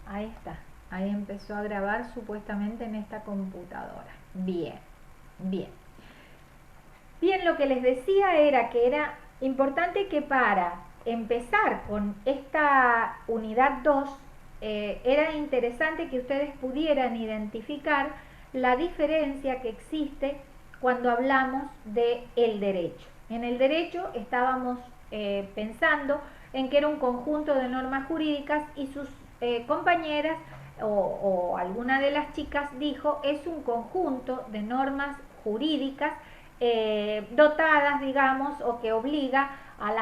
Ahí está. Ahí empezó a grabar supuestamente en esta computadora. Bien, bien. Bien, lo que les decía era que era importante que para empezar con esta unidad 2 era interesante que ustedes pudieran identificar la diferencia que existe cuando hablamos de el derecho. En el derecho estábamos pensando en que era un conjunto de normas jurídicas y sus compañeras o alguna de las chicas dijo es un conjunto de normas jurídicas dotadas, digamos, o que obliga a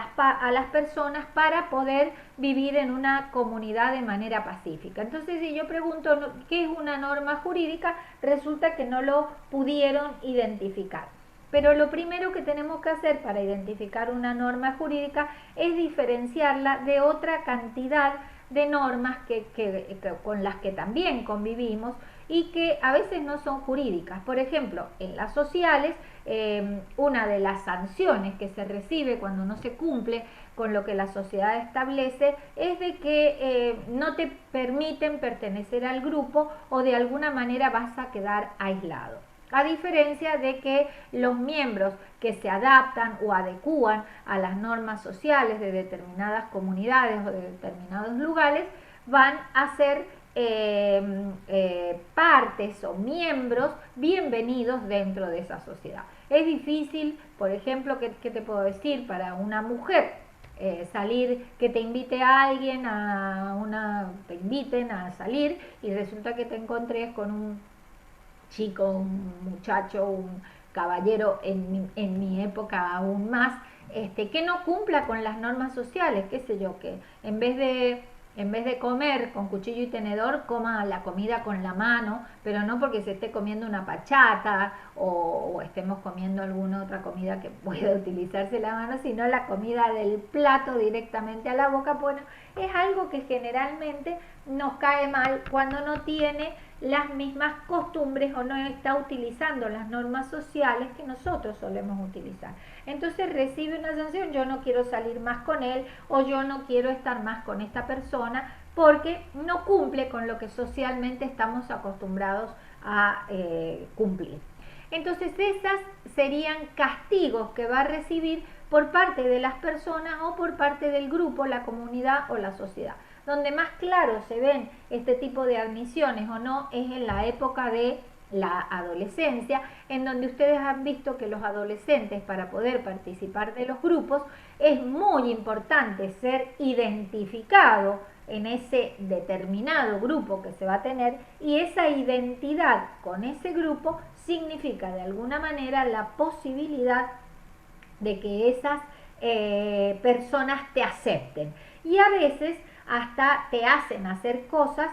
las personas para poder vivir en una comunidad de manera pacífica. Entonces, si yo pregunto qué es una norma jurídica, resulta que no lo pudieron identificar. Pero lo primero que tenemos que hacer para identificar una norma jurídica es diferenciarla de otra cantidad de normas con las que también convivimos y que a veces no son jurídicas. Por ejemplo, en las sociales, una de las sanciones que se recibe cuando no se cumple con lo que la sociedad establece es de que no te permiten pertenecer al grupo o de alguna manera vas a quedar aislado. A diferencia de que los miembros que se adaptan o adecúan a las normas sociales de determinadas comunidades o de determinados lugares van a ser partes o miembros bienvenidos dentro de esa sociedad. Es difícil, por ejemplo, ¿qué te puedo decir? Para una mujer salir, que te invite a alguien, te inviten a salir y resulta que te encontres con un chico, un muchacho, un caballero en mi época aún más, que no cumpla con las normas sociales, qué sé yo, que en vez de comer con cuchillo y tenedor, coma la comida con la mano, pero no porque se esté comiendo una pachata o estemos comiendo alguna otra comida que pueda utilizarse la mano, sino la comida del plato directamente a la boca. Bueno, es algo que generalmente nos cae mal cuando no tiene las mismas costumbres o no está utilizando las normas sociales que nosotros solemos utilizar. Entonces recibe una sanción, yo no quiero salir más con él o yo no quiero estar más con esta persona porque no cumple con lo que socialmente estamos acostumbrados a cumplir. Entonces esas serían castigos que va a recibir por parte de las personas o por parte del grupo, la comunidad o la sociedad. Donde más claro se ven este tipo de admisiones o no es en la época de la adolescencia, en donde ustedes han visto que los adolescentes, para poder participar de los grupos, es muy importante ser identificado en ese determinado grupo que se va a tener, y esa identidad con ese grupo significa de alguna manera la posibilidad de que esas personas te acepten, y a veces hasta te hacen hacer cosas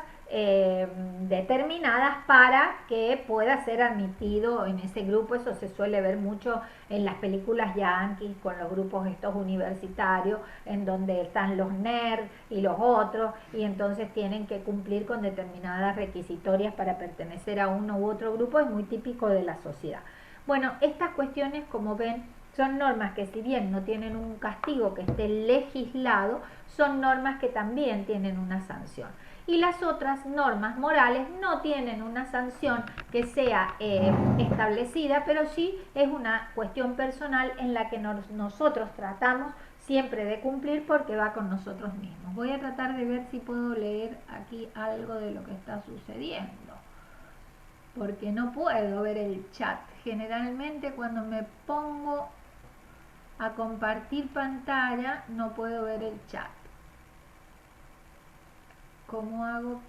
determinadas para que pueda ser admitido en ese grupo. Eso se suele ver mucho en las películas yankees con los grupos estos universitarios en donde están los nerds y los otros y entonces tienen que cumplir con determinadas requisitorias para pertenecer a uno u otro grupo. Es muy típico de la sociedad. Bueno, estas cuestiones, como ven, son normas que, si bien no tienen un castigo que esté legislado, son normas que también tienen una sanción. Y las otras normas morales no tienen una sanción que sea establecida, pero sí es una cuestión personal en la que nosotros tratamos siempre de cumplir porque va con nosotros mismos. Voy a tratar de ver si puedo leer aquí algo de lo que está sucediendo, porque no puedo ver el chat. Generalmente cuando me pongo a compartir pantalla no puedo ver el chat. ¿Cómo hago?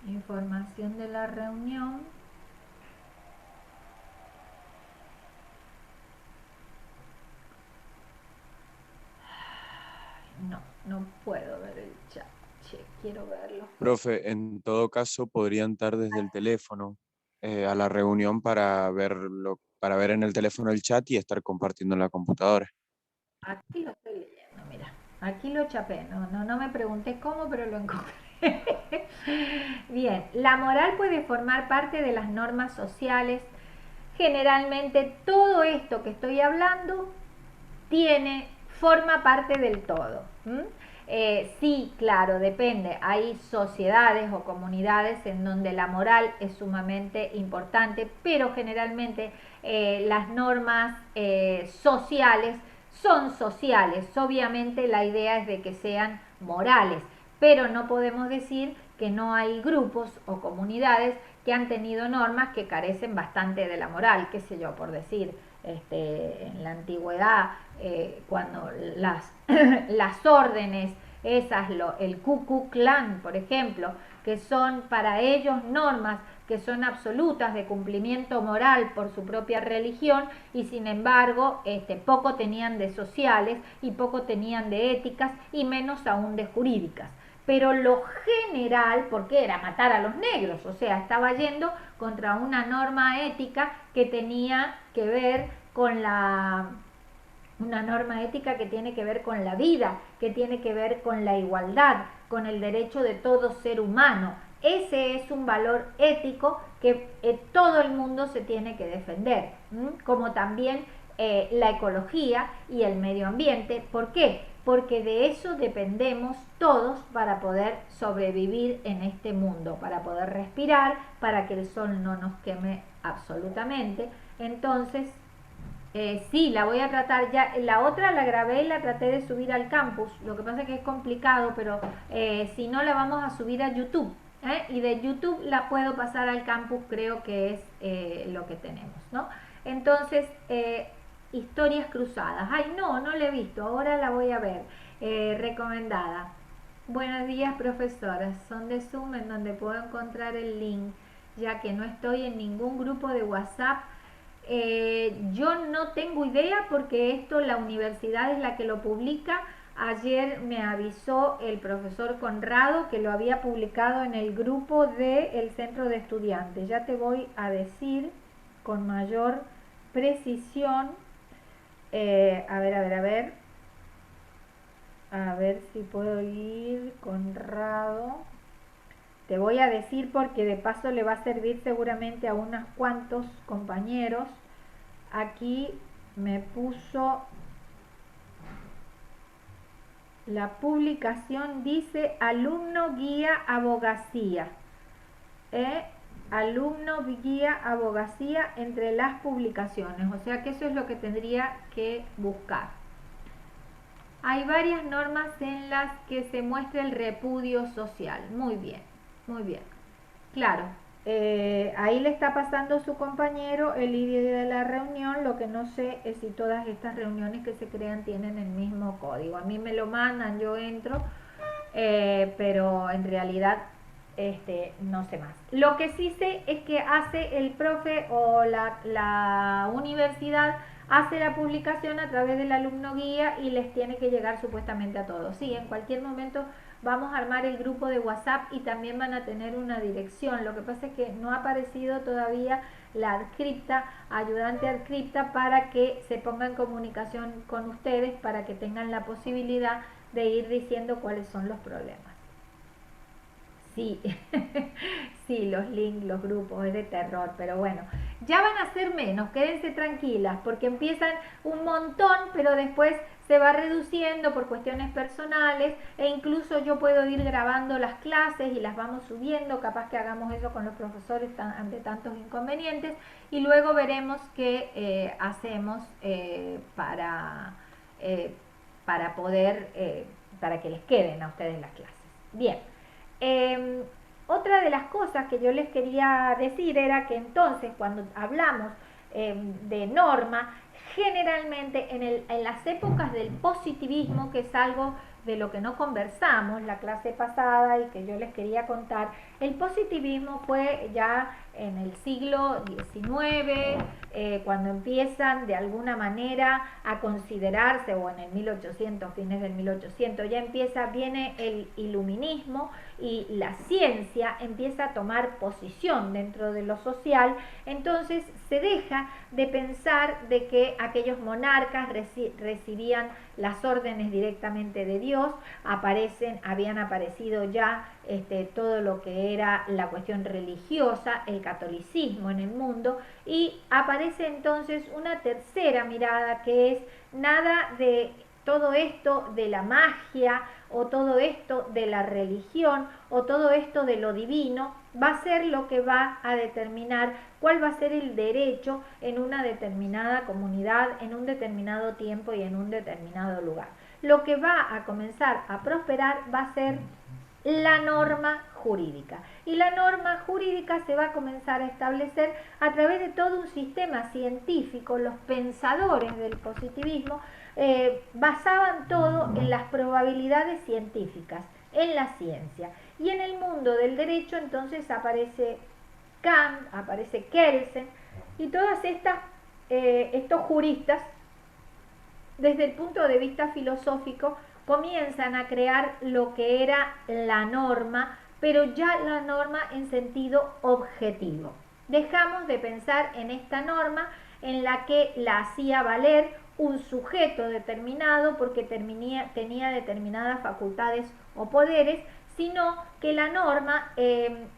Información de la reunión. No, no puedo ver el chat. Che, quiero verlo. Profe, en todo caso podría entrar desde el teléfono a la reunión para ver en el teléfono el chat y estar compartiendo en la computadora. Aquí lo estoy leyendo, mira. Aquí lo chapé. No me pregunté cómo, pero lo encontré. Bien, la moral puede formar parte de las normas sociales. Generalmente todo esto que estoy hablando forma parte del todo. Sí, claro, depende. Hay sociedades o comunidades en donde la moral es sumamente importante, pero generalmente las normas sociales son sociales. Obviamente la idea es de que sean morales, pero no podemos decir que no hay grupos o comunidades que han tenido normas que carecen bastante de la moral, qué sé yo, por decir, en la antigüedad, cuando las órdenes, el Ku Klux Klan, por ejemplo, que son para ellos normas que son absolutas de cumplimiento moral por su propia religión y sin embargo poco tenían de sociales y poco tenían de éticas y menos aún de jurídicas. Pero lo general, porque era matar a los negros, o sea, estaba yendo contra una norma ética que tenía que ver con una norma ética que tiene que ver con la vida, que tiene que ver con la igualdad, con el derecho de todo ser humano. Ese es un valor ético que todo el mundo se tiene que defender, como también la ecología y el medio ambiente. ¿Por qué? Porque de eso dependemos todos para poder sobrevivir en este mundo, para poder respirar, para que el sol no nos queme absolutamente. Entonces, sí, la voy a tratar ya. La otra la grabé y la traté de subir al campus. Lo que pasa es que es complicado, pero si no la vamos a subir a YouTube. Y de YouTube la puedo pasar al campus, creo que es lo que tenemos, ¿no? Entonces, historias cruzadas. Ay, no la he visto. Ahora la voy a ver. Recomendada. Buenos días, profesoras. Son de Zoom en donde puedo encontrar el link, ya que no estoy en ningún grupo de WhatsApp. Yo no tengo idea porque esto la universidad es la que lo publica. Ayer me avisó el profesor Conrado que lo había publicado en el grupo del centro de estudiantes. Ya te voy a decir con mayor precisión. A ver si puedo ir, Conrado. Te voy a decir porque de paso le va a servir seguramente a unos cuantos compañeros. Aquí me puso la publicación, dice alumno guía abogacía. Alumno guía abogacía entre las publicaciones. O sea que eso es lo que tendría que buscar. Hay varias normas en las que se muestra el repudio social. Muy bien, muy bien. Claro, ahí le está pasando su compañero el ID de la reunión. Lo que no sé es si todas estas reuniones que se crean tienen el mismo código. A mí me lo mandan, yo entro, pero en realidad no sé más. Lo que sí sé es que hace el profe o la universidad hace la publicación a través del alumno guía y les tiene que llegar supuestamente a todos. Sí, en cualquier momento vamos a armar el grupo de WhatsApp y también van a tener una dirección. Lo que pasa es que no ha aparecido todavía la adscripta, ayudante adscripta, para que se ponga en comunicación con ustedes, para que tengan la posibilidad de ir diciendo cuáles son los problemas. Sí, sí, los links, los grupos, es de terror, pero bueno, ya van a ser menos, quédense tranquilas, porque empiezan un montón, pero después se va reduciendo por cuestiones personales, e incluso yo puedo ir grabando las clases y las vamos subiendo, capaz que hagamos eso con los profesores ante tantos inconvenientes, y luego veremos qué hacemos para poder, para que les queden a ustedes las clases. Bien. Otra de las cosas que yo les quería decir era que entonces cuando hablamos de norma, generalmente en las épocas del positivismo, que es algo de lo que no conversamos la clase pasada y que yo les quería contar, el positivismo fue ya en el siglo XIX, cuando empiezan de alguna manera a considerarse, o en el 1800, fines del 1800, viene el iluminismo y la ciencia empieza a tomar posición dentro de lo social. Entonces se deja de pensar de que aquellos monarcas recibían las órdenes directamente de Dios, habían aparecido ya todo lo que era la cuestión religiosa, el catolicismo en el mundo, y aparece entonces una tercera mirada que es nada de todo esto de la magia o todo esto de la religión o todo esto de lo divino va a ser lo que va a determinar cuál va a ser el derecho en una determinada comunidad, en un determinado tiempo y en un determinado lugar. Lo que va a comenzar a prosperar va a ser la norma jurídica. Y la norma jurídica se va a comenzar a establecer a través de todo un sistema científico. Los pensadores del positivismo basaban todo en las probabilidades científicas, en la ciencia. Y en el mundo del derecho entonces aparece Kant, aparece Kelsen y todas estos juristas, desde el punto de vista filosófico, comienzan a crear lo que era la norma, pero ya la norma en sentido objetivo. Dejamos de pensar en esta norma en la que la hacía valer un sujeto determinado porque tenía determinadas facultades o poderes, sino que la norma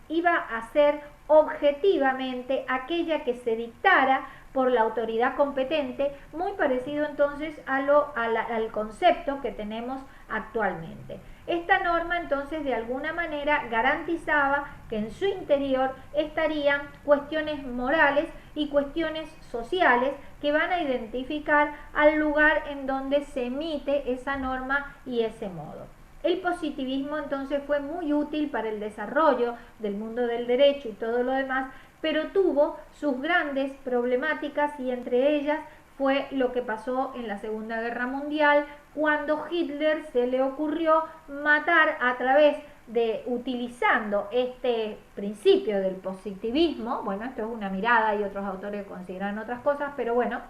iba a ser objetivamente aquella que se dictara por la autoridad competente, muy parecido entonces al concepto que tenemos actualmente. Esta norma entonces de alguna manera garantizaba que en su interior estarían cuestiones morales y cuestiones sociales que van a identificar al lugar en donde se emite esa norma y ese modo. El positivismo entonces fue muy útil para el desarrollo del mundo del derecho y todo lo demás, pero tuvo sus grandes problemáticas y entre ellas fue lo que pasó en la Segunda Guerra Mundial, cuando Hitler se le ocurrió matar a través de, utilizando este principio del positivismo. Bueno, esto es una mirada y otros autores consideran otras cosas, pero bueno.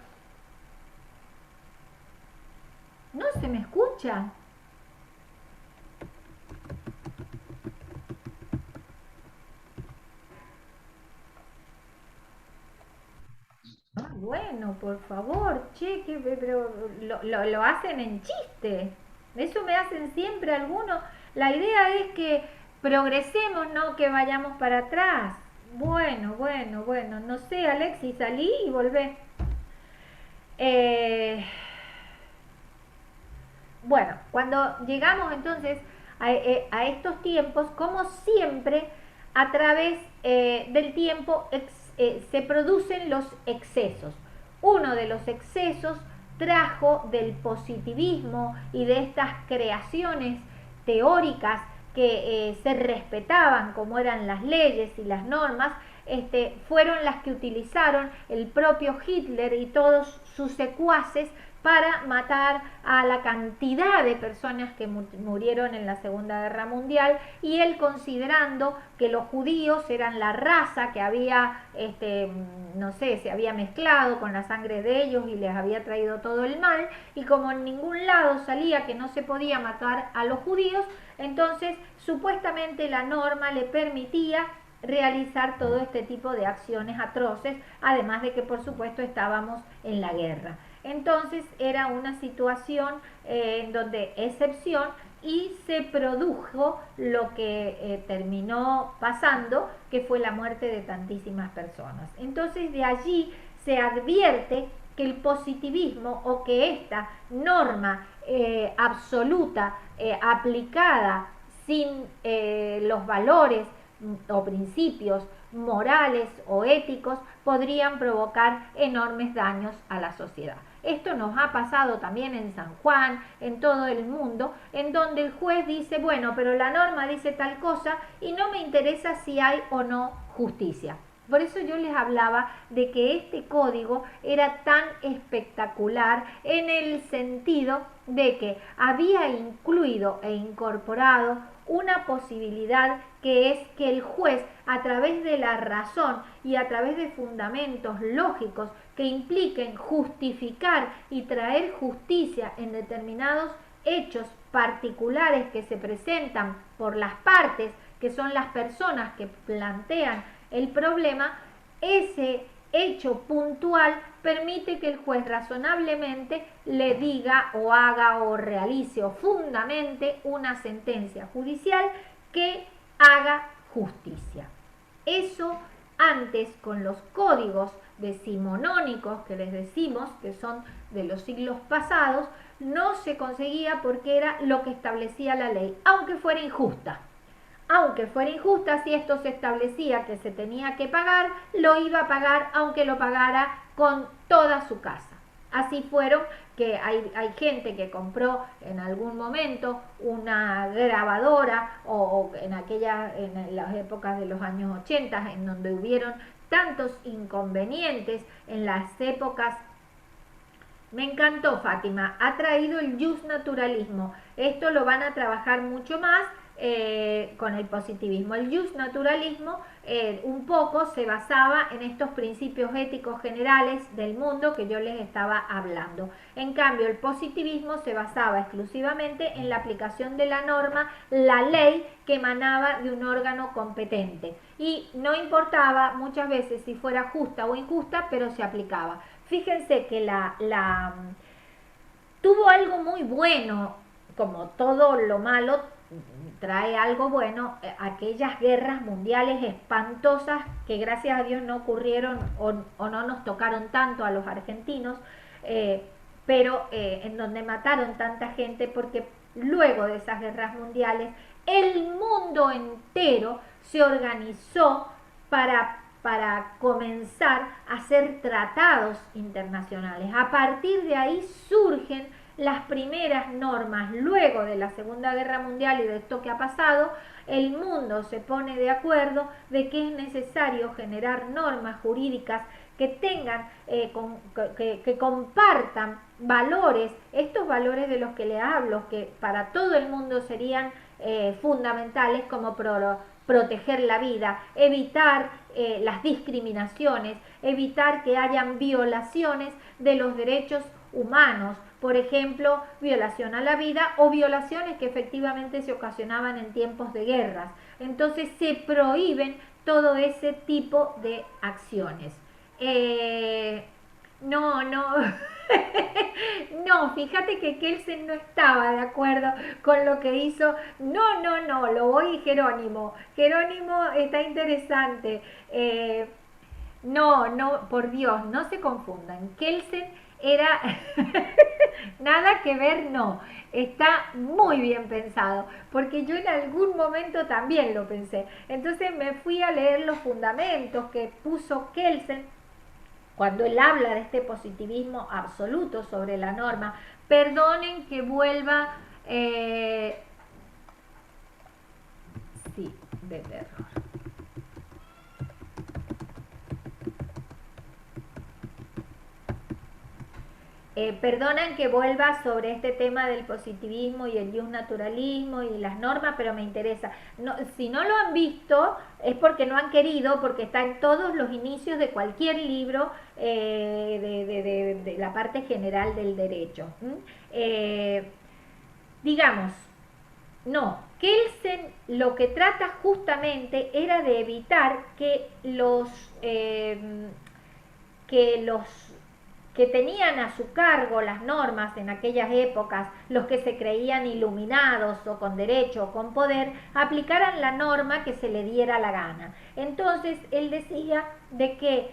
¿No se me escucha? Ah, bueno, por favor, che, pero lo hacen en chiste. Eso me hacen siempre algunos. La idea es que progresemos, no que vayamos para atrás. Bueno, bueno, bueno. No sé, Alexis, salí y volvé. Bueno, cuando llegamos entonces a estos tiempos, como siempre, a través del tiempo se producen los excesos. Uno de los excesos trajo del positivismo y de estas creaciones teóricas que se respetaban como eran las leyes y las normas, fueron las que utilizaron el propio Hitler y todos sus secuaces para matar a la cantidad de personas que murieron en la Segunda Guerra Mundial, y él considerando que los judíos eran la raza que había, no sé, se había mezclado con la sangre de ellos y les había traído todo el mal, y como en ningún lado salía que no se podía matar a los judíos, entonces supuestamente la norma le permitía realizar todo este tipo de acciones atroces, además de que por supuesto estábamos en la guerra. Entonces era una situación en donde excepción, y se produjo lo que terminó pasando, que fue la muerte de tantísimas personas. Entonces de allí se advierte que el positivismo, o que esta norma absoluta aplicada sin los valores o principios morales o éticos, podrían provocar enormes daños a la sociedad. Esto nos ha pasado también en San Juan, en todo el mundo, en donde el juez dice, bueno, pero la norma dice tal cosa y no me interesa si hay o no justicia. Por eso yo les hablaba de que este código era tan espectacular en el sentido de que había incluido e incorporado una posibilidad, que es que el juez, a través de la razón y a través de fundamentos lógicos que impliquen justificar y traer justicia en determinados hechos particulares que se presentan por las partes, que son las personas que plantean el problema, ese hecho puntual permite que el juez razonablemente le diga o haga o realice o fundamente una sentencia judicial que haga justicia. Eso Antes, con los códigos decimonónicos que les decimos, que son de los siglos pasados, no se conseguía porque era lo que establecía la ley, aunque fuera injusta. Aunque fuera injusta, si esto se establecía que se tenía que pagar, lo iba a pagar aunque lo pagara con toda su casa. Así fueron que hay gente que compró en algún momento una grabadora o en las épocas de los años 80, en donde hubieron tantos inconvenientes, en las épocas. Me encantó, Fátima, ha traído el justnaturalismo. Esto lo van a trabajar mucho más con el positivismo. El justnaturalismo un poco se basaba en estos principios éticos generales del mundo que yo les estaba hablando. En cambio, el positivismo se basaba exclusivamente en la aplicación de la norma, la ley que emanaba de un órgano competente. Y no importaba muchas veces si fuera justa o injusta, pero se aplicaba. Fíjense que tuvo algo muy bueno, como todo lo malo trae algo bueno, aquellas guerras mundiales espantosas que gracias a Dios no ocurrieron o no nos tocaron tanto a los argentinos, pero en donde mataron tanta gente, porque luego de esas guerras mundiales el mundo entero se organizó para comenzar a hacer tratados internacionales. A partir de ahí surgen las primeras normas. Luego de la Segunda Guerra Mundial y de esto que ha pasado, el mundo se pone de acuerdo de que es necesario generar normas jurídicas que tengan, que compartan valores, estos valores de los que le hablo, que para todo el mundo serían fundamentales, como proteger la vida, evitar las discriminaciones, evitar que hayan violaciones de los derechos humanos, por ejemplo, violación a la vida o violaciones que efectivamente se ocasionaban en tiempos de guerras. Entonces se prohíben todo ese tipo de acciones. No, no, fíjate que Kelsen no estaba de acuerdo con lo que hizo. No, lo voy Jerónimo. Jerónimo está interesante. No, por Dios, no se confundan. Kelsen era nada que ver, no. Está muy bien pensado, porque yo en algún momento también lo pensé. Entonces me fui a leer los fundamentos que puso Kelsen cuando él habla de este positivismo absoluto sobre la norma. Perdonen que vuelva, sí, de terror. Perdonan que vuelva sobre este tema del positivismo y el justnaturalismo y las normas, pero me interesa. No, si no lo han visto, es porque no han querido, porque está en todos los inicios de cualquier libro de la parte general del derecho. Digamos, no, Kelsen lo que trata justamente era de evitar que los que tenían a su cargo las normas en aquellas épocas, los que se creían iluminados o con derecho o con poder, aplicaran la norma que se le diera la gana. Entonces él decía de que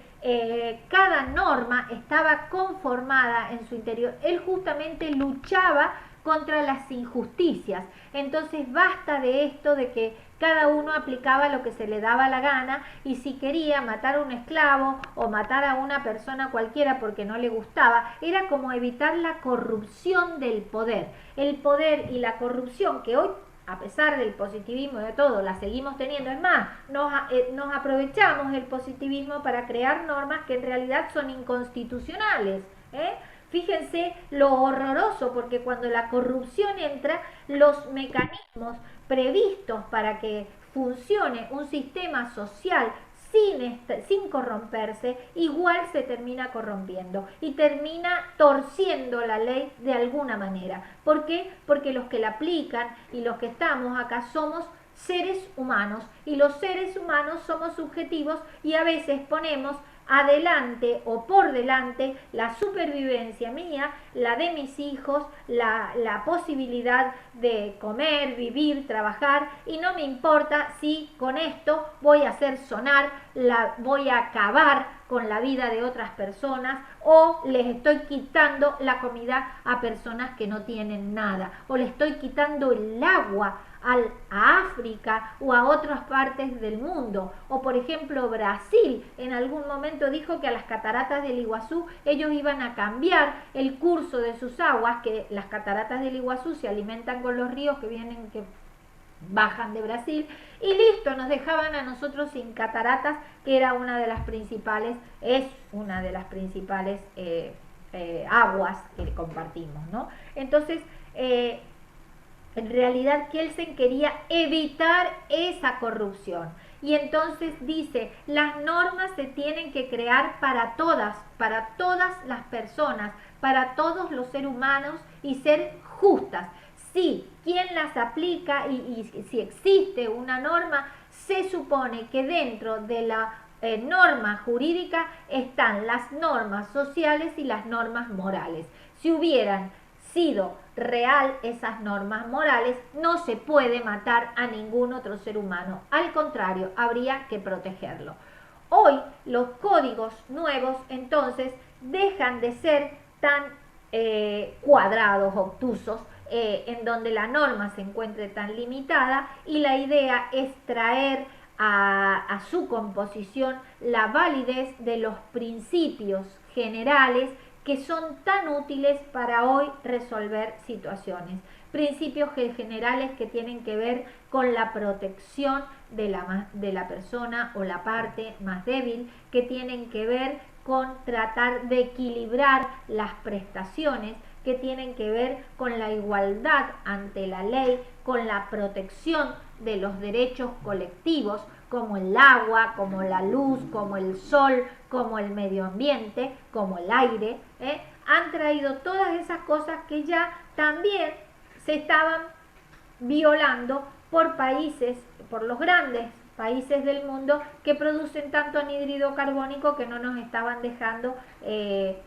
cada norma estaba conformada en su interior. Él justamente luchaba contra las injusticias. Entonces basta de esto de que cada uno aplicaba lo que se le daba la gana, y si quería matar a un esclavo o matar a una persona cualquiera porque no le gustaba, era como evitar la corrupción del poder. El poder y la corrupción que hoy, a pesar del positivismo y de todo, la seguimos teniendo. Es más, nos aprovechamos del positivismo para crear normas que en realidad son inconstitucionales, Fíjense lo horroroso, porque cuando la corrupción entra, los mecanismos previstos para que funcione un sistema social sin corromperse, igual se termina corrompiendo y termina torciendo la ley de alguna manera. ¿Por qué? Porque los que la aplican y los que estamos acá somos seres humanos, y los seres humanos somos subjetivos y a veces ponemos adelante o por delante la supervivencia mía, la de mis hijos, la posibilidad de comer, vivir, trabajar, y no me importa si con esto voy a hacer sonar, voy a acabar con la vida de otras personas o les estoy quitando la comida a personas que no tienen nada o le estoy quitando el agua a África o a otras partes del mundo. O por ejemplo Brasil en algún momento dijo que a las cataratas del Iguazú ellos iban a cambiar el curso de sus aguas, que las cataratas del Iguazú se alimentan con los ríos que bajan de Brasil, y listo, nos dejaban a nosotros sin cataratas, que era una de las principales, es una de las principales aguas que compartimos, ¿no? Entonces, en realidad Kelsen quería evitar esa corrupción. Y entonces dice, las normas se tienen que crear para todas las personas, para todos los seres humanos y ser justas. Si quien las aplica y si existe una norma, se supone que dentro de la norma jurídica están las normas sociales y las normas morales. Si hubieran sido real esas normas morales, no se puede matar a ningún otro ser humano. Al contrario, habría que protegerlo. Hoy los códigos nuevos entonces dejan de ser tan cuadrados, obtusos, en donde la norma se encuentre tan limitada, y la idea es traer a su composición la validez de los principios generales que son tan útiles para hoy resolver situaciones. Principios generales que tienen que ver con la protección de la persona o la parte más débil, que tienen que ver con tratar de equilibrar las prestaciones, que tienen que ver con la igualdad ante la ley, con la protección de los derechos colectivos, como el agua, como la luz, como el sol, como el medio ambiente, como el aire, han traído todas esas cosas que ya también se estaban violando por países, por los grandes países del mundo que producen tanto anhídrido carbónico, que no nos estaban dejando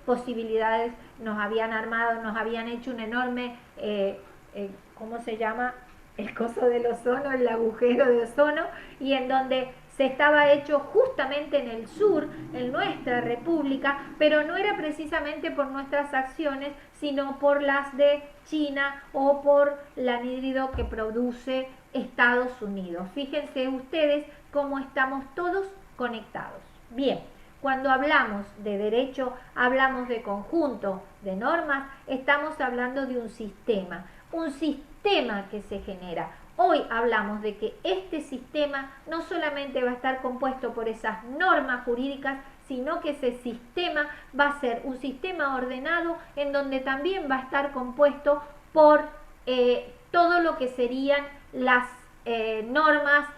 posibilidades, nos habían armado, nos habían hecho un enorme, ¿cómo se llama? El coso del ozono, el agujero de ozono, y en donde se estaba hecho justamente en el sur, en nuestra república, pero no era precisamente por nuestras acciones, sino por las de China o por el anhídrido que produce Estados Unidos. Fíjense ustedes cómo estamos todos conectados. Bien, cuando hablamos de derecho, hablamos de conjunto de normas, estamos hablando de un sistema que se genera. Hoy hablamos de que este sistema no solamente va a estar compuesto por esas normas jurídicas, sino que ese sistema va a ser un sistema ordenado en donde también va a estar compuesto por todo lo que serían las normas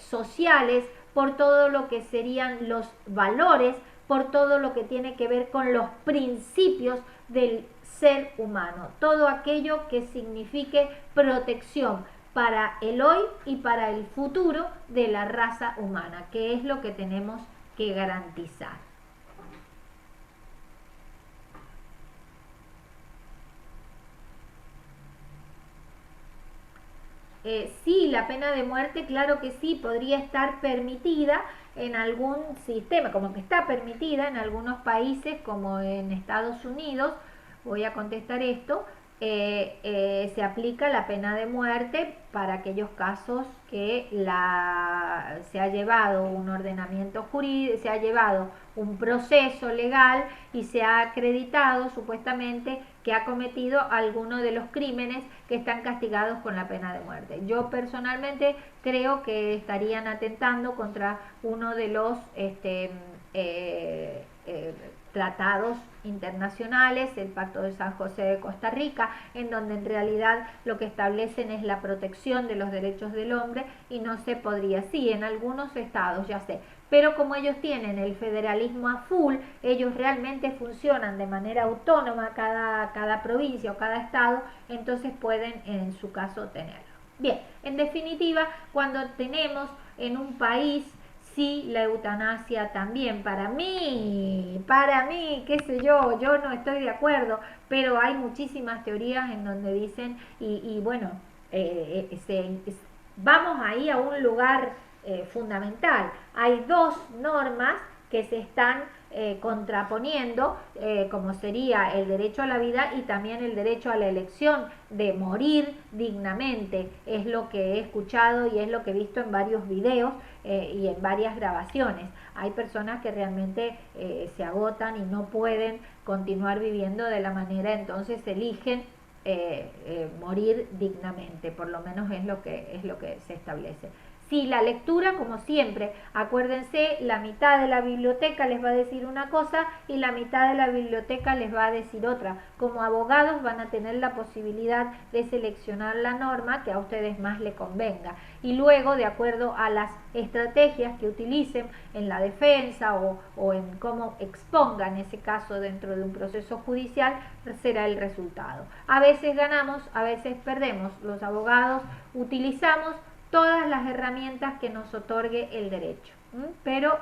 sociales, por todo lo que serían los valores, por todo lo que tiene que ver con los principios del ser humano, todo aquello que signifique protección para el hoy y para el futuro de la raza humana, que es lo que tenemos que garantizar. Sí, la pena de muerte, claro que sí, podría estar permitida en algún sistema, como que está permitida en algunos países, como en Estados Unidos. Voy a contestar esto. Se aplica la pena de muerte para aquellos casos que se ha llevado un ordenamiento jurídico, se ha llevado un proceso legal y se ha acreditado supuestamente que ha cometido alguno de los crímenes que están castigados con la pena de muerte. Yo personalmente creo que estarían atentando contra uno de los tratados internacionales, el Pacto de San José de Costa Rica, en donde en realidad lo que establecen es la protección de los derechos del hombre, y no se podría, sí, en algunos estados, ya sé, pero como ellos tienen el federalismo a full, ellos realmente funcionan de manera autónoma, cada provincia o cada estado, entonces pueden en su caso tenerlo. Bien, en definitiva, cuando tenemos en un país sí la eutanasia también. Para mí, qué sé yo no estoy de acuerdo, pero hay muchísimas teorías en donde dicen, y bueno, vamos ahí a un lugar fundamental. Hay dos normas que se están contraponiendo, como sería el derecho a la vida y también el derecho a la elección de morir dignamente. Es lo que he escuchado y es lo que he visto en varios videos y en varias grabaciones. Hay personas que realmente se agotan y no pueden continuar viviendo de la manera, entonces eligen morir dignamente, por lo menos es lo que se establece. Sí, la lectura, como siempre, acuérdense, la mitad de la biblioteca les va a decir una cosa y la mitad de la biblioteca les va a decir otra. Como abogados van a tener la posibilidad de seleccionar la norma que a ustedes más les convenga. Y luego, de acuerdo a las estrategias que utilicen en la defensa o en cómo expongan ese caso dentro de un proceso judicial, será el resultado. A veces ganamos, a veces perdemos. Los abogados utilizamos todas las herramientas que nos otorgue el derecho, pero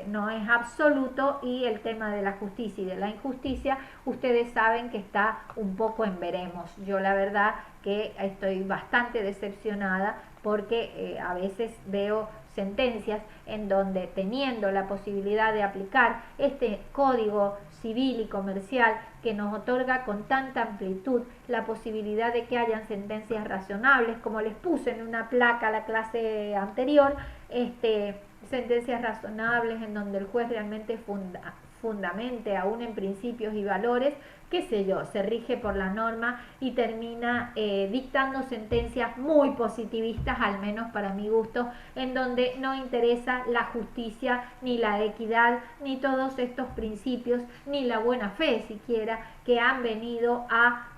no es absoluto, y el tema de la justicia y de la injusticia ustedes saben que está un poco en veremos. Yo la verdad que estoy bastante decepcionada porque a veces veo sentencias en donde, teniendo la posibilidad de aplicar este código civil y comercial que nos otorga con tanta amplitud la posibilidad de que hayan sentencias razonables, como les puse en una placa a la clase anterior, sentencias razonables en donde el juez realmente fundamente aún en principios y valores, qué sé yo, se rige por la norma y termina dictando sentencias muy positivistas, al menos para mi gusto, en donde no interesa la justicia, ni la equidad, ni todos estos principios, ni la buena fe siquiera, que han venido a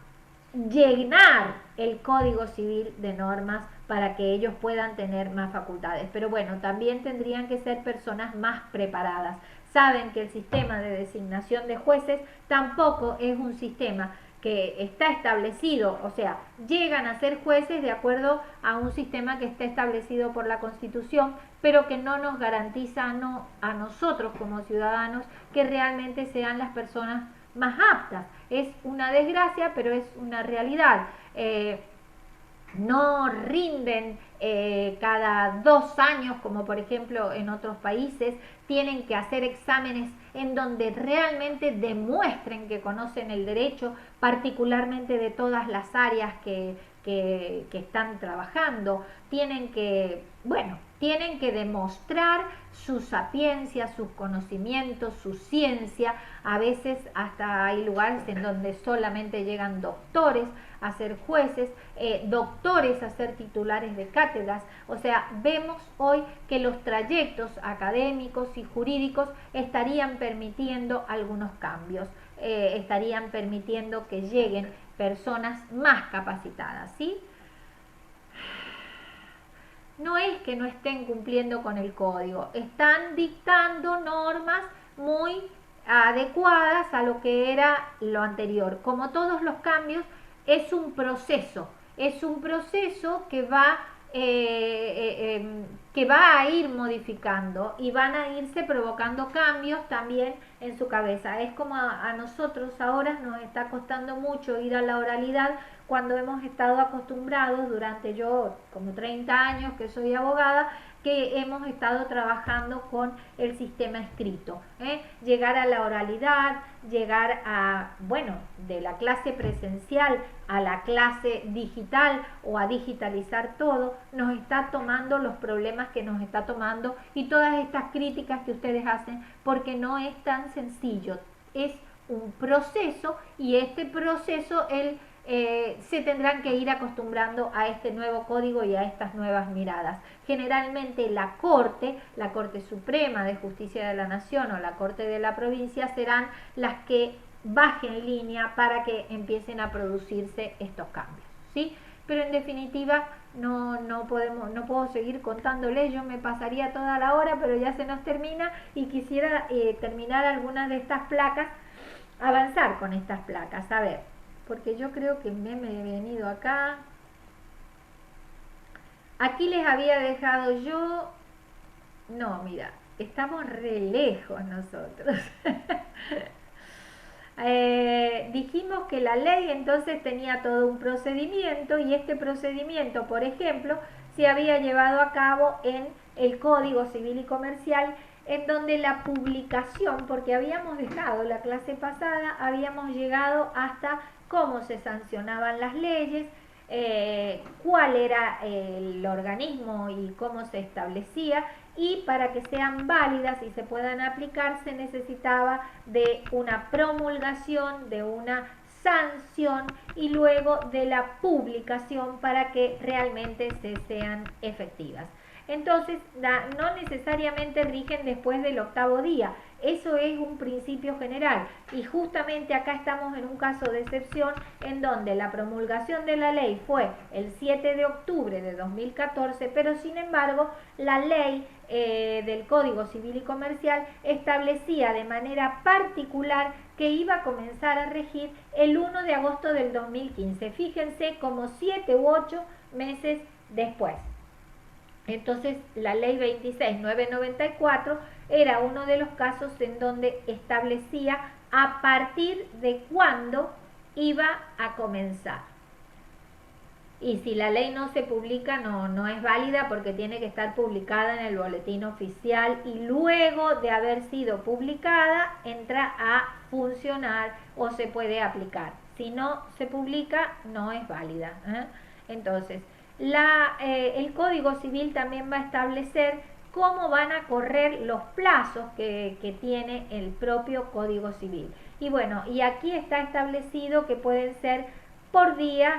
llenar el Código Civil de normas para que ellos puedan tener más facultades. Pero bueno, también tendrían que ser personas más preparadas. Saben que el sistema de designación de jueces tampoco es un sistema que está establecido, o sea, llegan a ser jueces de acuerdo a un sistema que está establecido por la Constitución, pero que no nos garantiza a nosotros como ciudadanos que realmente sean las personas más aptas. Es una desgracia, pero es una realidad. No rinden cada 2 años, como por ejemplo en otros países, tienen que hacer exámenes en donde realmente demuestren que conocen el derecho, particularmente de todas las áreas que están trabajando. Tienen que demostrar su sapiencia, sus conocimientos, su ciencia. A veces hasta hay lugares en donde solamente llegan doctores a ser jueces, doctores a ser titulares de cátedras. O sea, vemos hoy que los trayectos académicos y jurídicos estarían permitiendo algunos cambios, estarían permitiendo que lleguen personas más capacitadas, ¿sí? No es que no estén cumpliendo con el código, están dictando normas muy adecuadas a lo que era lo anterior. Como todos los cambios, es un proceso que va a ir modificando y van a irse provocando cambios también en su cabeza. Es como a nosotros ahora nos está costando mucho ir a la oralidad cuando hemos estado acostumbrados durante yo como 30 años que soy abogada, que hemos estado trabajando con el sistema escrito, llegar a la oralidad, llegar a, bueno, de la clase presencial a la clase digital o a digitalizar todo, nos está tomando los problemas que nos está tomando y todas estas críticas que ustedes hacen, porque no es tan sencillo, es un proceso, y este proceso se tendrán que ir acostumbrando a este nuevo código y a estas nuevas miradas. Generalmente la Corte Suprema de Justicia de la Nación o la Corte de la Provincia serán las que bajen línea para que empiecen a producirse estos cambios, ¿sí? Pero en definitiva no puedo seguir contándoles, yo me pasaría toda la hora, pero ya se nos termina y quisiera terminar algunas de estas placas, avanzar con estas placas, a ver, porque yo creo que me he venido aquí les había dejado yo No, mira, estamos re lejos nosotros. Dijimos que la ley entonces tenía todo un procedimiento y este procedimiento, por ejemplo, se había llevado a cabo en el Código Civil y Comercial, en donde la publicación, porque habíamos dejado la clase pasada, habíamos llegado hasta cómo se sancionaban las leyes, cuál era el organismo y cómo se establecía, y para que sean válidas y se puedan aplicar se necesitaba de una promulgación, de una sanción y luego de la publicación para que realmente se sean efectivas. Entonces, no necesariamente rigen después del octavo día. Eso es un principio general y justamente acá estamos en un caso de excepción en donde la promulgación de la ley fue el 7 de octubre de 2014, pero sin embargo la ley del Código Civil y Comercial establecía de manera particular que iba a comenzar a regir el 1 de agosto del 2015. Fíjense, como 7 u 8 meses después. Entonces la ley 26.994 era uno de los casos en donde establecía a partir de cuándo iba a comenzar. Y si la ley no se publica, no es válida porque tiene que estar publicada en el boletín oficial y luego de haber sido publicada entra a funcionar o se puede aplicar. Si no se publica, no es válida. Entonces, el Código Civil también va a establecer cómo van a correr los plazos que tiene el propio Código Civil. Y bueno, y aquí está establecido que pueden ser por días.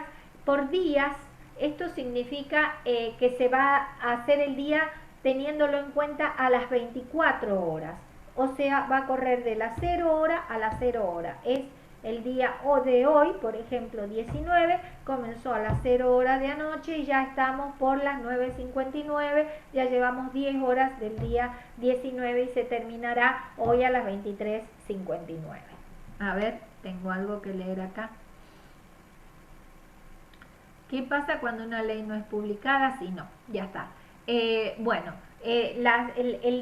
Esto significa que se va a hacer el día teniéndolo en cuenta a las 24 horas. O sea, va a correr de las 0 hora a las 0 hora. Es el día de hoy, por ejemplo, 19, comenzó a las 0 horas de anoche y ya estamos por las 9:59, ya llevamos 10 horas del día 19 y se terminará hoy a las 23:59. A ver, tengo algo que leer acá. ¿Qué pasa cuando una ley no es publicada? Si no, ya está. El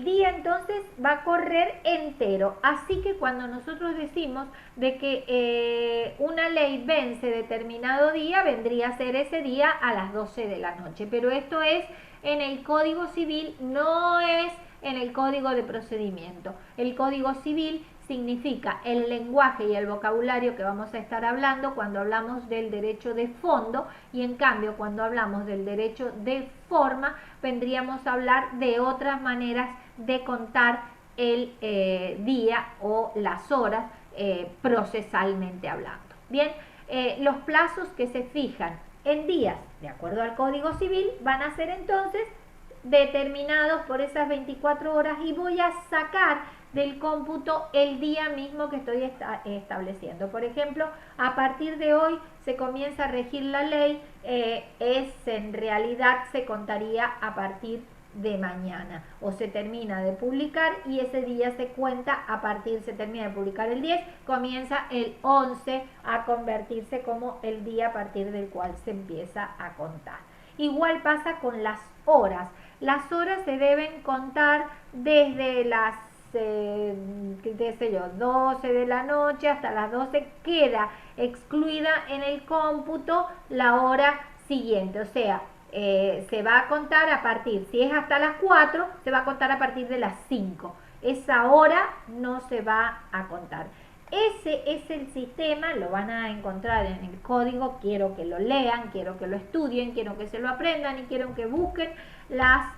día entonces va a correr entero. Así que cuando nosotros decimos de que una ley vence determinado día, vendría a ser ese día a las 12 de la noche. Pero esto es en el Código Civil, no es en el Código de Procedimiento. El Código Civil significa el lenguaje y el vocabulario que vamos a estar hablando cuando hablamos del derecho de fondo, y en cambio cuando hablamos del derecho de forma vendríamos a hablar de otras maneras de contar el día o las horas procesalmente hablando. Bien, los plazos que se fijan en días de acuerdo al Código Civil van a ser entonces determinados por esas 24 horas y voy a sacar del cómputo el día mismo que estoy estableciendo. Por ejemplo, a partir de hoy se comienza a regir la ley, en realidad se contaría a partir de mañana, o se termina de publicar y ese día se cuenta a partir, se termina de publicar el 10, comienza el 11 a convertirse como el día a partir del cual se empieza a contar. Igual pasa con las horas. Las horas se deben contar desde las 12 de la noche hasta las 12, queda excluida en el cómputo la hora siguiente, o sea, se va a contar a partir, si es hasta las 4, se va a contar a partir de las 5, esa hora no se va a contar. Ese es el sistema, lo van a encontrar en el código, quiero que lo lean, quiero que lo estudien, quiero que se lo aprendan y quiero que busquen las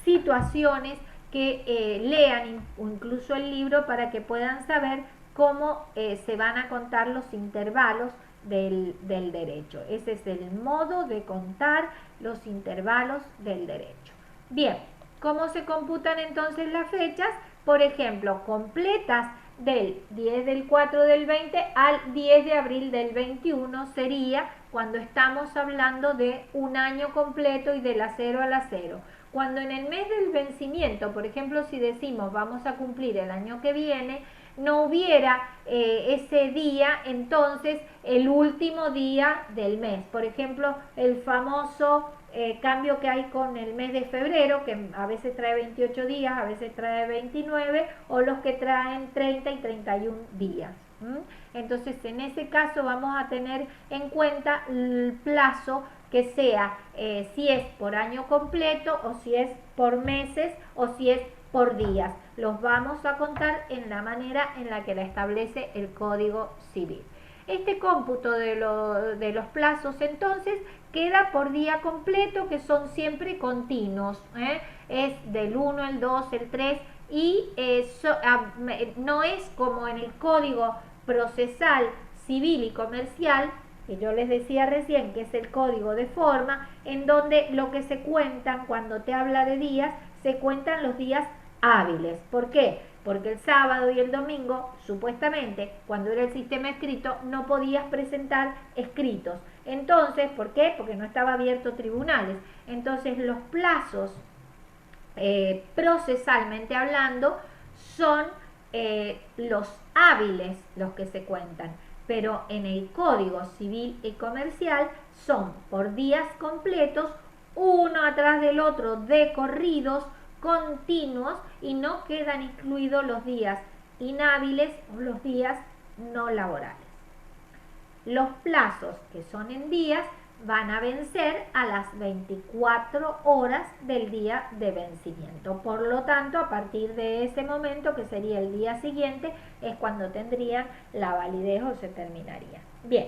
situaciones, que lean incluso el libro para que puedan saber cómo se van a contar los intervalos del derecho. Ese es el modo de contar los intervalos del derecho. Bien, ¿cómo se computan entonces las fechas? Por ejemplo, completas del 10 del 4 del 20 al 10 de abril del 21 sería cuando estamos hablando de un año completo y de la 0 a la 0. Cuando en el mes del vencimiento, por ejemplo, si decimos vamos a cumplir el año que viene, no hubiera ese día, entonces el último día del mes. Por ejemplo, el famoso cambio que hay con el mes de febrero, que a veces trae 28 días, a veces trae 29, o los que traen 30 y 31 días. Entonces, en ese caso vamos a tener en cuenta el plazo que sea, si es por año completo o si es por meses o si es por días. Los vamos a contar en la manera en la que la establece el Código Civil. Este cómputo de los plazos entonces queda por día completo, que son siempre continuos, es del 1, el 2, el 3 y no es como en el Código Procesal Civil y Comercial, que yo les decía recién que es el código de forma, en donde lo que se cuentan cuando te habla de días, se cuentan los días hábiles. ¿Por qué? Porque el sábado y el domingo, supuestamente, cuando era el sistema escrito, no podías presentar escritos. Entonces, ¿por qué? Porque no estaba abierto tribunales. Entonces, los plazos, procesalmente hablando, son los hábiles los que se cuentan, pero en el Código Civil y Comercial son por días completos, uno atrás del otro, de corridos, continuos, y no quedan incluidos los días inhábiles o los días no laborales. Los plazos que son en días van a vencer a las 24 horas del día de vencimiento. Por lo tanto, a partir de ese momento, que sería el día siguiente, es cuando tendrían la validez o se terminaría. Bien,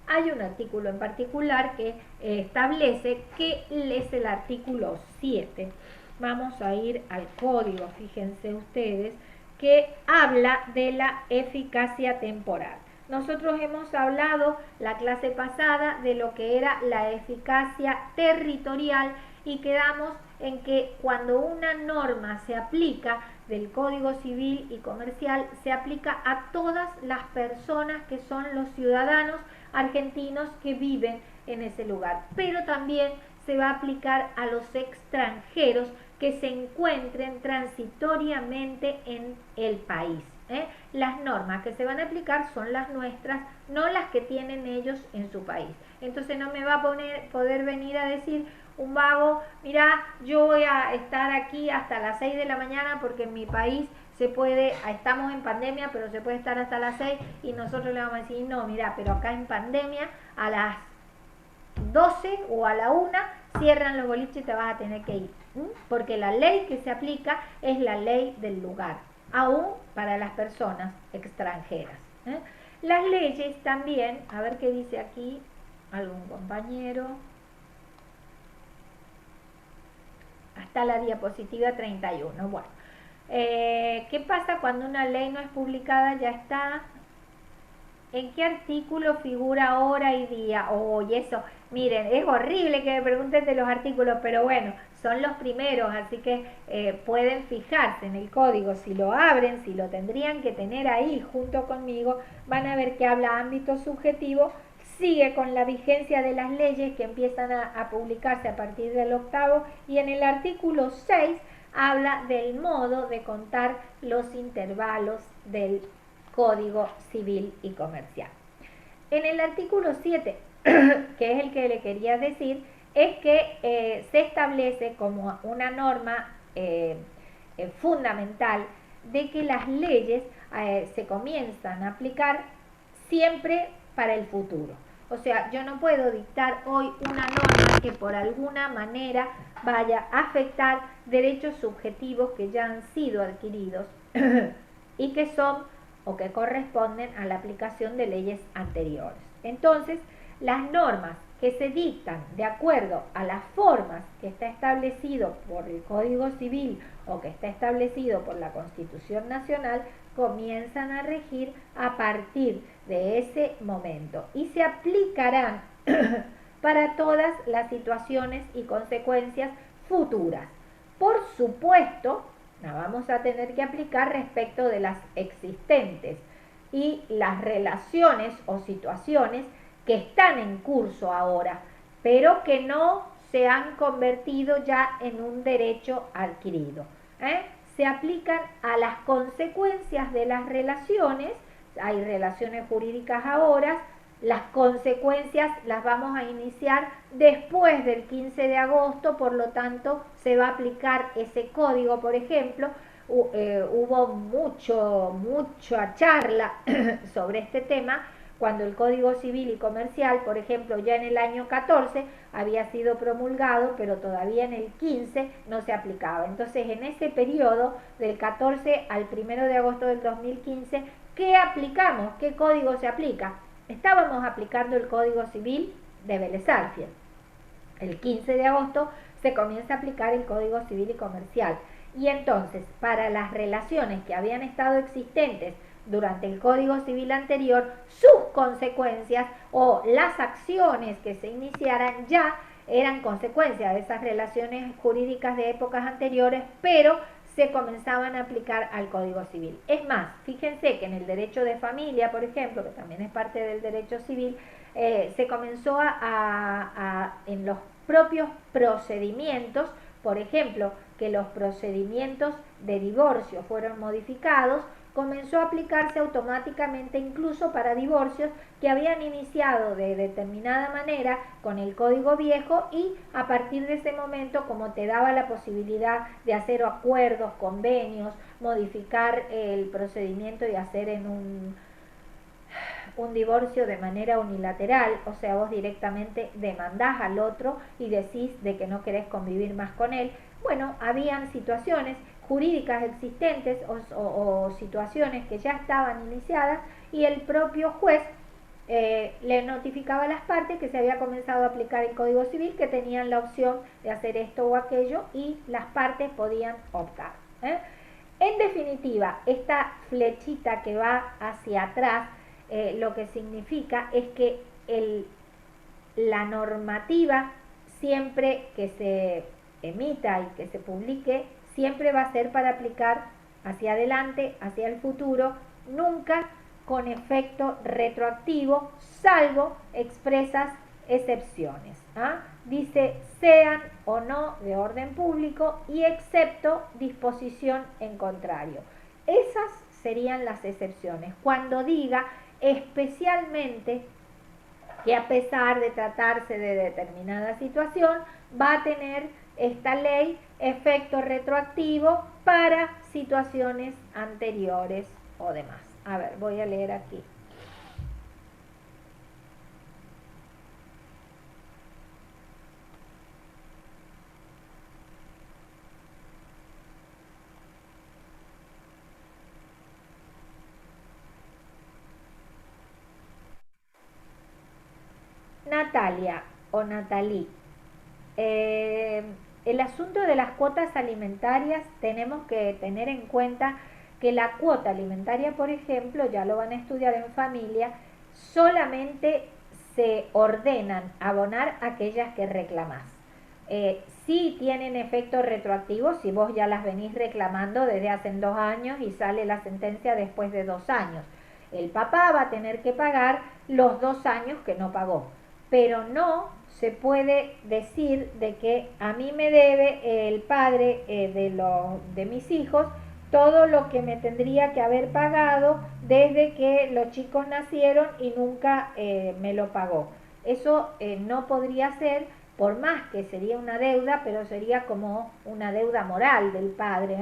hay un artículo en particular que establece que es el artículo 7. Vamos a ir al código, fíjense ustedes, que habla de la eficacia temporal. Nosotros hemos hablado la clase pasada de lo que era la eficacia territorial y quedamos en que cuando una norma se aplica del Código Civil y Comercial, se aplica a todas las personas que son los ciudadanos argentinos que viven en ese lugar, pero también se va a aplicar a los extranjeros que se encuentren transitoriamente en el país. Las normas que se van a aplicar son las nuestras, no las que tienen ellos en su país. Entonces no me va a poder venir a decir un vago, mira, yo voy a estar aquí hasta las 6 de la mañana porque en mi país se puede, estamos en pandemia, pero se puede estar hasta las 6, y nosotros le vamos a decir, no, mira, pero acá en pandemia a las 12 o a la 1 cierran los boliches y te vas a tener que ir, porque la ley que se aplica es la ley del lugar, aún para las personas extranjeras. Las leyes también, a ver qué dice aquí algún compañero, hasta la diapositiva 31. Bueno, ¿qué pasa cuando una ley no es publicada? Ya está. ¿En qué artículo figura hora y día? Y eso, miren, es horrible que me pregunten de los artículos, pero bueno, son los primeros, así que pueden fijarse en el código. Si lo abren, si lo tendrían que tener ahí junto conmigo, van a ver que habla ámbito subjetivo, sigue con la vigencia de las leyes que empiezan a publicarse a partir del 8º, y en el artículo 6 habla del modo de contar los intervalos del Código Civil y Comercial. En el artículo 7, que es el que le quería decir, es que se establece como una norma fundamental de que las leyes se comienzan a aplicar siempre para el futuro. O sea, yo no puedo dictar hoy una norma que por alguna manera vaya a afectar derechos subjetivos que ya han sido adquiridos y que son o que corresponden a la aplicación de leyes anteriores. Entonces, las normas que se dictan de acuerdo a las formas que está establecido por el Código Civil o que está establecido por la Constitución Nacional comienzan a regir a partir de ese momento y se aplicarán para todas las situaciones y consecuencias futuras. Por supuesto, la vamos a tener que aplicar respecto de las existentes y las relaciones o situaciones que están en curso ahora, pero que no se han convertido ya en un derecho adquirido. se aplican a las consecuencias de las relaciones. Hay relaciones jurídicas ahora, las consecuencias las vamos a iniciar después del 15 de agosto, por lo tanto se va a aplicar ese código. Por ejemplo, hubo mucha charla sobre este tema cuando el Código Civil y Comercial, por ejemplo, ya en el año 14 había sido promulgado, pero todavía en el 15 no se aplicaba. Entonces, en ese periodo del 14 al 1 de agosto del 2015, ¿qué aplicamos? ¿Qué código se aplica? Estábamos aplicando el Código Civil de Vélez Sarsfield. El 15 de agosto se comienza a aplicar el Código Civil y Comercial. Y entonces, para las relaciones que habían estado existentes durante el Código Civil anterior, sus consecuencias o las acciones que se iniciaran ya eran consecuencia de esas relaciones jurídicas de épocas anteriores, pero se comenzaban a aplicar al Código Civil. Es más, fíjense que en el derecho de familia, por ejemplo, que también es parte del derecho civil, se comenzó en los propios procedimientos, por ejemplo, que los procedimientos de divorcio fueron modificados, comenzó a aplicarse automáticamente incluso para divorcios que habían iniciado de determinada manera con el código viejo, y a partir de ese momento, como te daba la posibilidad de hacer acuerdos, convenios, modificar el procedimiento y hacer en un divorcio de manera unilateral, o sea, vos directamente demandás al otro y decís de que no querés convivir más con él. Bueno, habían situaciones jurídicas existentes o situaciones que ya estaban iniciadas, y el propio juez le notificaba a las partes que se había comenzado a aplicar el Código Civil, que tenían la opción de hacer esto o aquello, y las partes podían optar. En definitiva, esta flechita que va hacia atrás, lo que significa es que la normativa, siempre que se emita y que se publique, siempre va a ser para aplicar hacia adelante, hacia el futuro, nunca con efecto retroactivo, salvo expresas excepciones. Dice, sean o no de orden público y excepto disposición en contrario. Esas serían las excepciones. Cuando diga especialmente que a pesar de tratarse de determinada situación, va a tener esta ley efecto retroactivo para situaciones anteriores o demás. A ver, voy a leer aquí. Natalia o Natalí, el asunto de las cuotas alimentarias, tenemos que tener en cuenta que la cuota alimentaria, por ejemplo, ya lo van a estudiar en familia, solamente se ordenan abonar aquellas que reclamás. Sí tienen efecto retroactivo si vos ya las venís reclamando desde hace 2 años y sale la sentencia después de 2 años. El papá va a tener que pagar los 2 años que no pagó, pero no se puede decir de que a mí me debe el padre de mis hijos todo lo que me tendría que haber pagado desde que los chicos nacieron y nunca me lo pagó. Eso no podría ser, por más que sería una deuda, pero sería como una deuda moral del padre,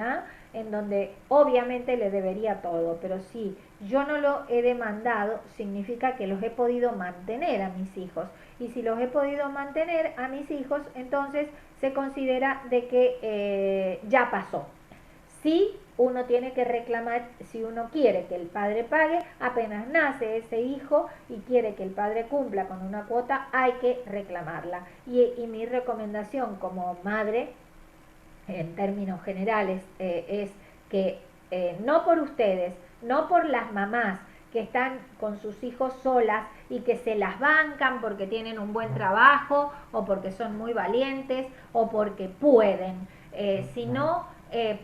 en donde obviamente le debería todo, pero si yo no lo he demandado, significa que los he podido mantener a mis hijos, y si los he podido mantener a mis hijos, entonces se considera de que ya pasó. Sí, uno tiene que reclamar, si uno quiere que el padre pague, apenas nace ese hijo y quiere que el padre cumpla con una cuota, hay que reclamarla. Y mi recomendación como madre, en términos generales, es que no por ustedes, no por las mamás que están con sus hijos solas y que se las bancan porque tienen un buen trabajo o porque son muy valientes o porque pueden, sino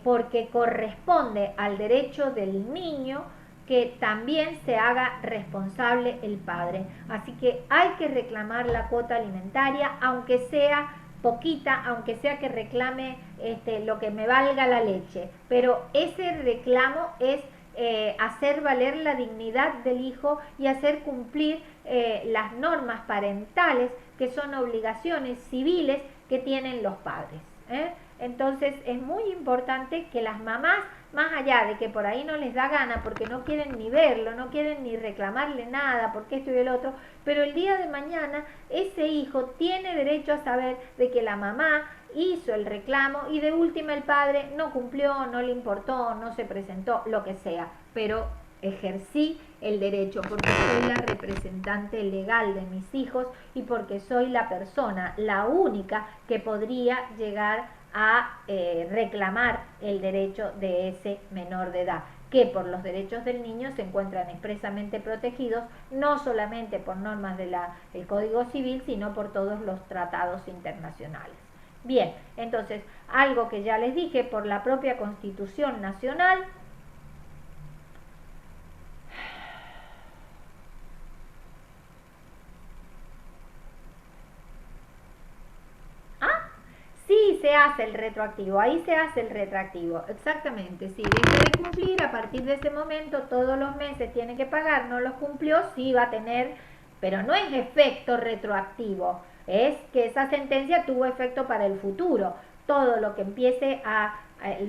porque corresponde al derecho del niño que también se haga responsable el padre. Así que hay que reclamar la cuota alimentaria, aunque sea poquita, aunque sea que reclame lo que me valga la leche, pero ese reclamo es hacer valer la dignidad del hijo y hacer cumplir las normas parentales, que son obligaciones civiles que tienen los padres. Entonces es muy importante que las mamás, más allá de que por ahí no les da gana porque no quieren ni verlo, no quieren ni reclamarle nada porque esto y el otro, pero el día de mañana ese hijo tiene derecho a saber de que la mamá hizo el reclamo y de última el padre no cumplió, no le importó, no se presentó, lo que sea, pero ejercí el derecho porque soy la representante legal de mis hijos y porque soy la persona, la única que podría llegar a reclamar el derecho de ese menor de edad, que por los derechos del niño se encuentran expresamente protegidos, no solamente por normas del Código Civil, sino por todos los tratados internacionales. Bien, entonces, algo que ya les dije, por la propia Constitución Nacional, sí se hace el retroactivo, ahí se hace el retroactivo, exactamente, sí, deja de cumplir, a partir de ese momento todos los meses tiene que pagar, no los cumplió, sí va a tener, pero no es efecto retroactivo, es que esa sentencia tuvo efecto para el futuro, todo lo que empiece a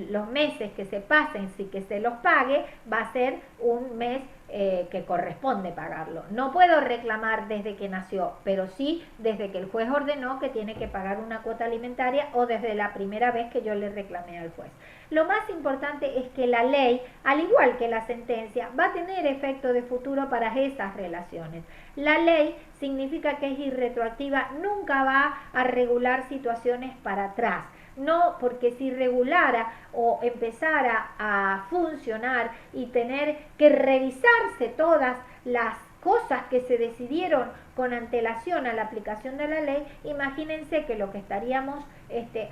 los meses que se pasen, si que se los pague, va a ser un mes que corresponde pagarlo. No puedo reclamar desde que nació, pero sí desde que el juez ordenó que tiene que pagar una cuota alimentaria o desde la primera vez que yo le reclamé al juez. Lo más importante es que la ley, al igual que la sentencia, va a tener efecto de futuro para esas relaciones. La ley significa que es irretroactiva, nunca va a regular situaciones para atrás. No, porque si regulara o empezara a funcionar y tener que revisarse todas las cosas que se decidieron con antelación a la aplicación de la ley, imagínense que lo que estaríamos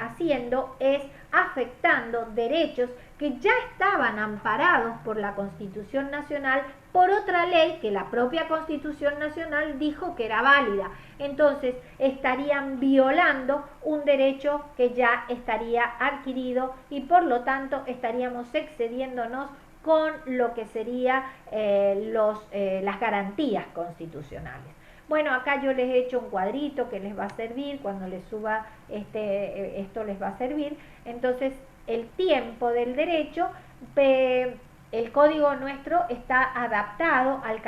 haciendo es afectando derechos que ya estaban amparados por la Constitución Nacional, por otra ley que la propia Constitución Nacional dijo que era válida. Entonces estarían violando un derecho que ya estaría adquirido y por lo tanto estaríamos excediéndonos con lo que sería las garantías constitucionales. Bueno, acá yo les he hecho un cuadrito que les va a servir, cuando les suba esto les va a servir. Entonces, el tiempo del derecho, el código nuestro está adaptado al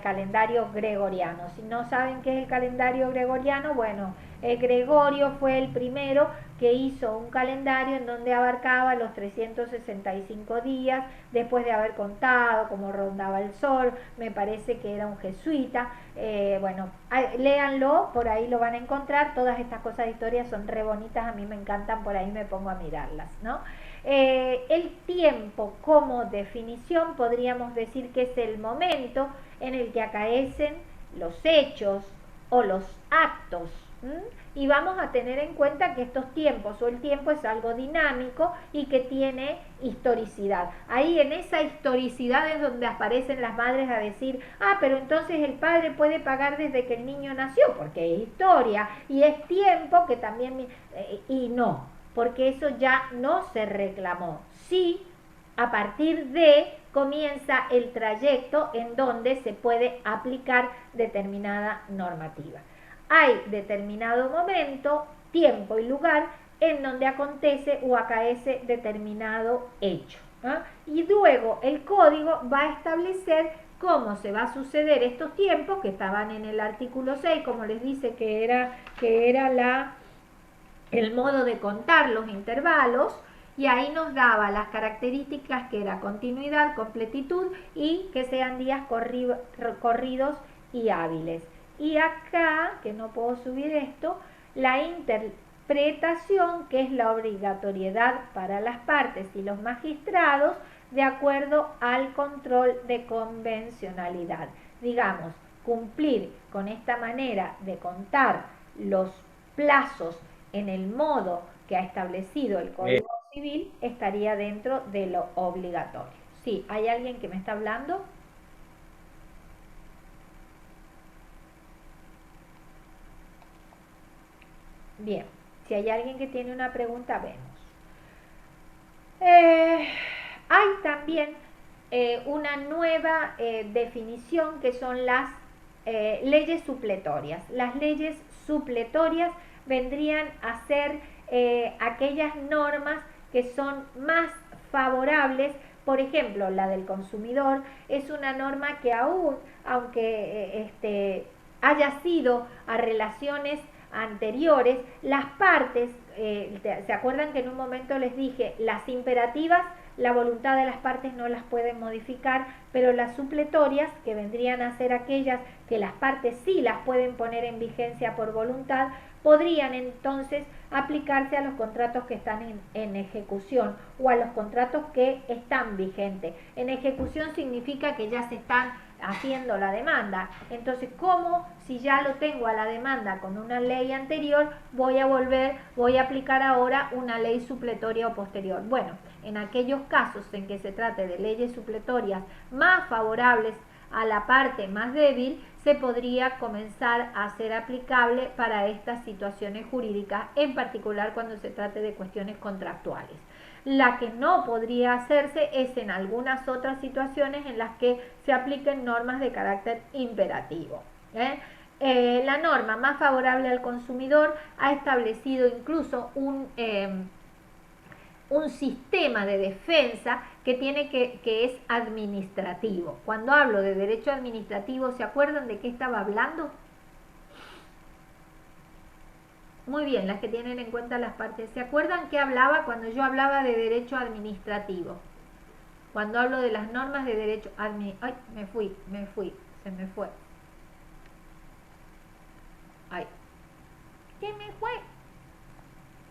calendario gregoriano. Si no saben qué es el calendario gregoriano, bueno, Gregorio fue el primero que hizo un calendario en donde abarcaba los 365 días, después de haber contado cómo rondaba el sol, me parece que era un jesuita. Bueno, léanlo, por ahí lo van a encontrar, todas estas cosas de historia son re bonitas, a mí me encantan, por ahí me pongo a mirarlas, ¿no? El tiempo como definición podríamos decir que es el momento en el que acaecen los hechos o los actos. Y vamos a tener en cuenta que estos tiempos o el tiempo es algo dinámico y que tiene historicidad. Ahí en esa historicidad es donde aparecen las madres a decir, pero entonces el padre puede pagar desde que el niño nació, porque es historia y es tiempo que también... y no, porque eso ya no se reclamó. Sí, a partir de comienza el trayecto en donde se puede aplicar determinada normativa. Hay determinado momento, tiempo y lugar en donde acontece o acaece determinado hecho. Y luego el código va a establecer cómo se va a suceder estos tiempos que estaban en el artículo 6, como les dice que era el modo de contar los intervalos, y ahí nos daba las características que era continuidad, completitud y que sean días corridos y hábiles. Y acá, que no puedo subir esto, la interpretación, que es la obligatoriedad para las partes y los magistrados de acuerdo al control de convencionalidad. Digamos, cumplir con esta manera de contar los plazos en el modo que ha establecido el Código Civil estaría dentro de lo obligatorio. Sí, ¿hay alguien que me está hablando? Bien. Si hay alguien que tiene una pregunta, vemos. Hay también una nueva definición que son las leyes supletorias. Las leyes supletorias vendrían a ser aquellas normas que son más favorables. Por ejemplo, la del consumidor es una norma que aún, aunque haya sido a relaciones anteriores, las partes, ¿se acuerdan que en un momento les dije, las imperativas, la voluntad de las partes no las pueden modificar, pero las supletorias, que vendrían a ser aquellas que las partes sí las pueden poner en vigencia por voluntad, podrían entonces aplicarse a los contratos que están en ejecución o a los contratos que están vigentes. En ejecución significa que ya se están haciendo la demanda. Entonces, ¿cómo si ya lo tengo a la demanda con una ley anterior, voy a aplicar ahora una ley supletoria o posterior? Bueno, en aquellos casos en que se trate de leyes supletorias más favorables a la parte más débil, se podría comenzar a ser aplicable para estas situaciones jurídicas, en particular cuando se trate de cuestiones contractuales. La que no podría hacerse es en algunas otras situaciones en las que se apliquen normas de carácter imperativo. La norma más favorable al consumidor ha establecido incluso un sistema de defensa que es administrativo. Cuando hablo de derecho administrativo, ¿se acuerdan de qué estaba hablando? Muy bien, las que tienen en cuenta las partes. ¿Se acuerdan qué hablaba cuando yo hablaba de derecho administrativo? Cuando hablo de las normas de derecho administrativo. Ay, se me fue. Ay, ¿qué me fue?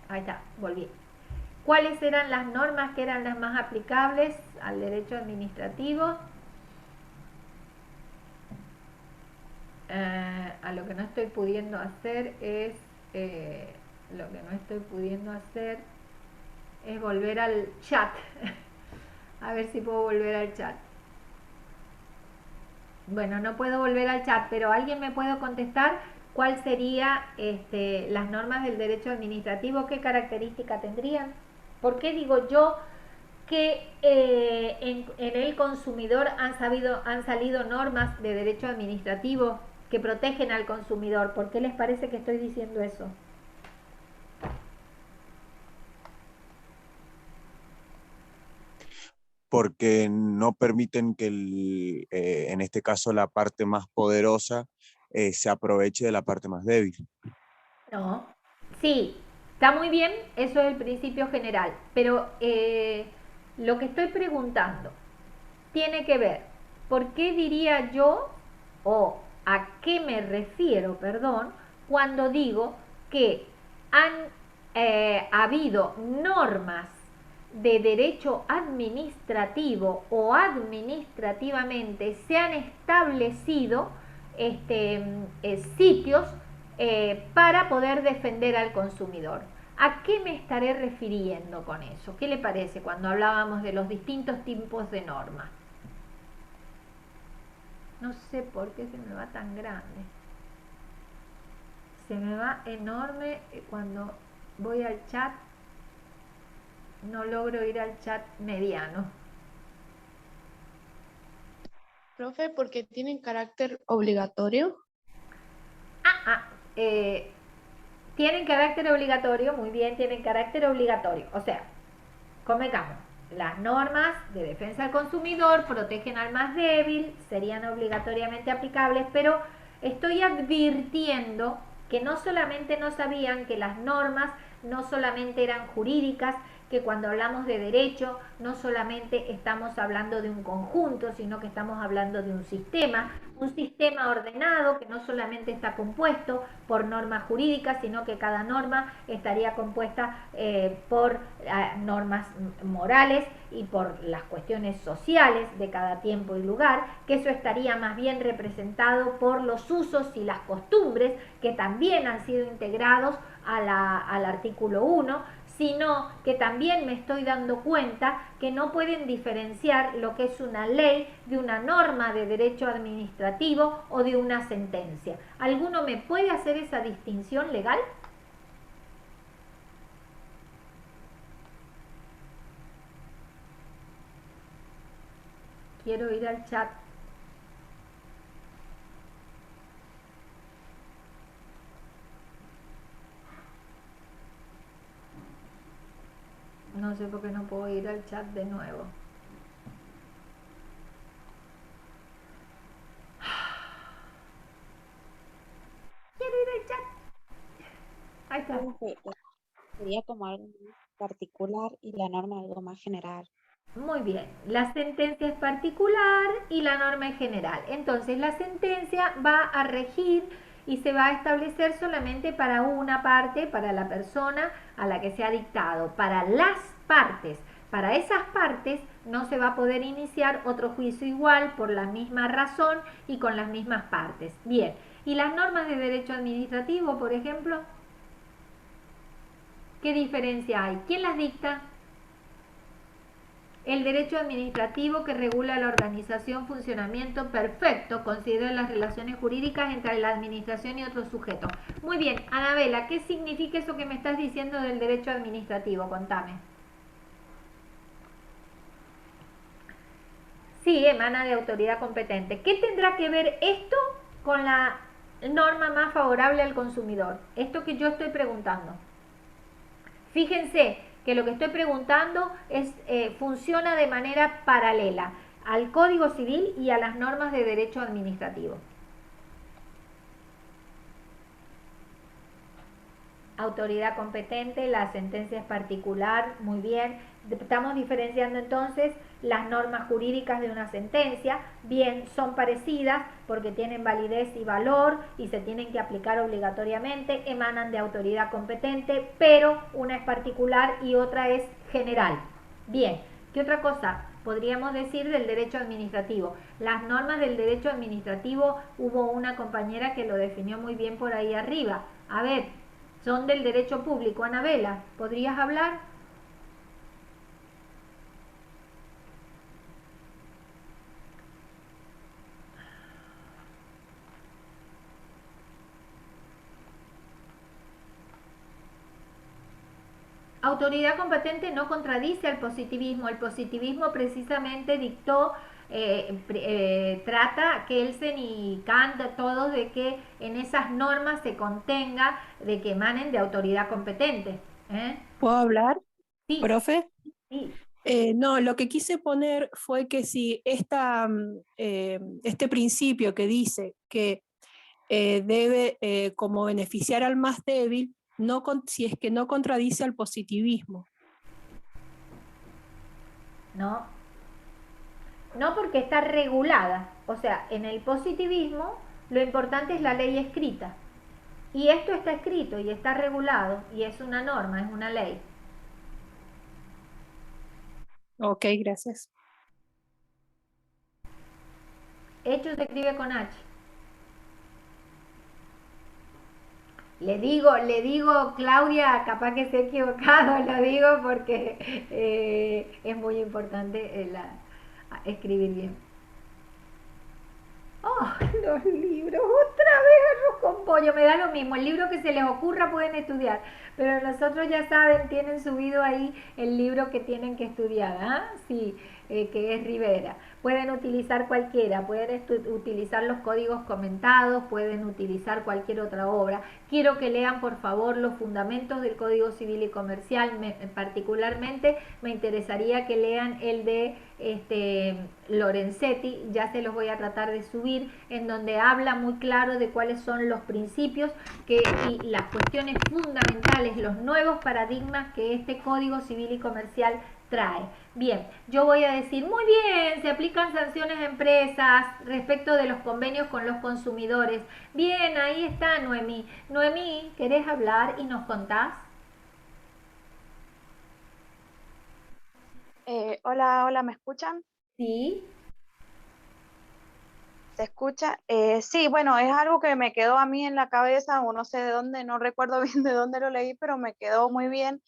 Ahí está, volví. ¿Cuáles eran las normas que eran las más aplicables al derecho administrativo? A lo que no estoy pudiendo hacer es volver al chat. A ver si puedo volver al chat. Bueno, no puedo volver al chat, pero ¿alguien me puede contestar cuál sería las normas del derecho administrativo? ¿Qué característica tendrían? ¿Por qué digo yo que en el consumidor han salido normas de derecho administrativo que protegen al consumidor? ¿Por qué les parece que estoy diciendo eso? Porque no permiten que en este caso la parte más poderosa se aproveche de la parte más débil. No, sí, está muy bien, eso es el principio general, pero lo que estoy preguntando tiene que ver, ¿por qué diría yo o a qué me refiero, perdón, cuando digo que han habido normas de derecho administrativo o administrativamente se han establecido sitios para poder defender al consumidor? ¿A qué me estaré refiriendo con eso? ¿Qué le parece cuando hablábamos de los distintos tipos de normas? No sé por qué se me va tan grande. Se me va enorme cuando voy al chat. No logro ir al chat mediano. Profe, ¿porque tienen carácter obligatorio? Tienen carácter obligatorio, muy bien, tienen carácter obligatorio. O sea, convengamos, las normas de defensa del consumidor protegen al más débil, serían obligatoriamente aplicables, pero estoy advirtiendo que no solamente no sabían que las normas no solamente eran jurídicas, que cuando hablamos de derecho no solamente estamos hablando de un conjunto, sino que estamos hablando de un sistema ordenado que no solamente está compuesto por normas jurídicas, sino que cada norma estaría compuesta por normas morales y por las cuestiones sociales de cada tiempo y lugar, que eso estaría más bien representado por los usos y las costumbres que también han sido integrados al artículo 1, sino que también me estoy dando cuenta que no pueden diferenciar lo que es una ley de una norma de derecho administrativo o de una sentencia. ¿Alguno me puede hacer esa distinción legal? Quiero ir al chat. No sé por qué no puedo ir al chat de nuevo. Quiero ir al chat. Ahí está. Profe, sería como algo más particular y la norma algo más general. Muy bien, la sentencia es particular y la norma es general. Entonces la sentencia va a regir y se va a establecer solamente para una parte, para la persona a la que se ha dictado. Para las partes, para esas partes no se va a poder iniciar otro juicio igual por la misma razón y con las mismas partes. Bien, ¿y las normas de derecho administrativo, por ejemplo? ¿Qué diferencia hay? ¿Quién las dicta? El derecho administrativo que regula la organización, funcionamiento perfecto, considera las relaciones jurídicas entre la administración y otros sujetos. Muy bien, Anabela, ¿qué significa eso que me estás diciendo del derecho administrativo? Contame. Sí, emana de autoridad competente. ¿Qué tendrá que ver esto con la norma más favorable al consumidor? Esto que yo estoy preguntando. Fíjense que lo que estoy preguntando funciona de manera paralela al Código Civil y a las normas de derecho administrativo. Autoridad competente, la sentencia es particular, muy bien. Estamos diferenciando entonces las normas jurídicas de una sentencia. Bien, son parecidas porque tienen validez y valor y se tienen que aplicar obligatoriamente, emanan de autoridad competente, pero una es particular y otra es general. Bien, ¿qué otra cosa podríamos decir del derecho administrativo? Las normas del derecho administrativo, hubo una compañera que lo definió muy bien por ahí arriba. A ver, son del derecho público. Anabela, ¿podrías hablar? Autoridad competente no contradice al positivismo. El positivismo precisamente dictó, trata Kelsen y Kant, todos, de que en esas normas se contenga de que emanen de autoridad competente. ¿Puedo hablar, Sí, profe? sí. No, lo que quise poner fue que si este principio que dice que debe como beneficiar al más débil, si es que no contradice al positivismo. No, no, porque está regulada. O sea, en el positivismo lo importante es la ley escrita. Y esto está escrito y está regulado y es una norma, es una ley. Ok, gracias. Hecho se escribe con H. Le digo, Claudia, capaz que se ha equivocado, lo digo porque es muy importante escribir bien. Oh, los libros, otra vez arroz con pollo, me da lo mismo, el libro que se les ocurra pueden estudiar, pero nosotros ya saben, tienen subido ahí el libro que tienen que estudiar, ¿ah? Sí, que es Rivera. Pueden utilizar cualquiera, pueden utilizar los códigos comentados, pueden utilizar cualquier otra obra. Quiero que lean por favor los fundamentos del Código Civil y Comercial, particularmente me interesaría que lean el de Lorenzetti, ya se los voy a tratar de subir, en donde habla muy claro de cuáles son los principios y las cuestiones fundamentales, los nuevos paradigmas que este Código Civil y Comercial trae. Bien, yo voy a decir, muy bien, se aplican sanciones a empresas respecto de los convenios con los consumidores. Bien, ahí está Noemí. Noemí, ¿querés hablar y nos contás? Hola, ¿me escuchan? Sí. ¿Se escucha? Sí, bueno, es algo que me quedó a mí en la cabeza, o no sé de dónde, no recuerdo bien de dónde lo leí, pero me quedó muy bien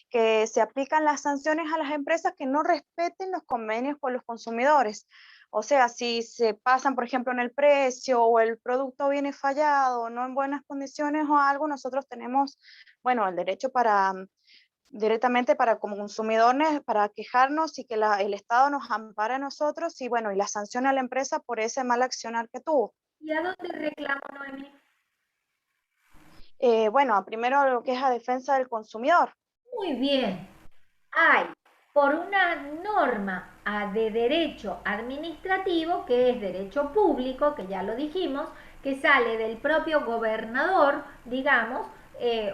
que se aplican las sanciones a las empresas que no respeten los convenios con los consumidores. O sea, si se pasan, por ejemplo, en el precio o el producto viene fallado o no en buenas condiciones o algo, nosotros tenemos, bueno, el derecho directamente para como consumidores, para quejarnos y que el Estado nos ampare a nosotros y bueno, y la sancione a la empresa por ese mal accionar que tuvo. ¿Y a dónde reclamo, Noemí? Bueno, primero lo que es a defensa del consumidor. Muy bien. Hay por una norma de derecho administrativo, que es derecho público, que ya lo dijimos, que sale del propio gobernador, digamos,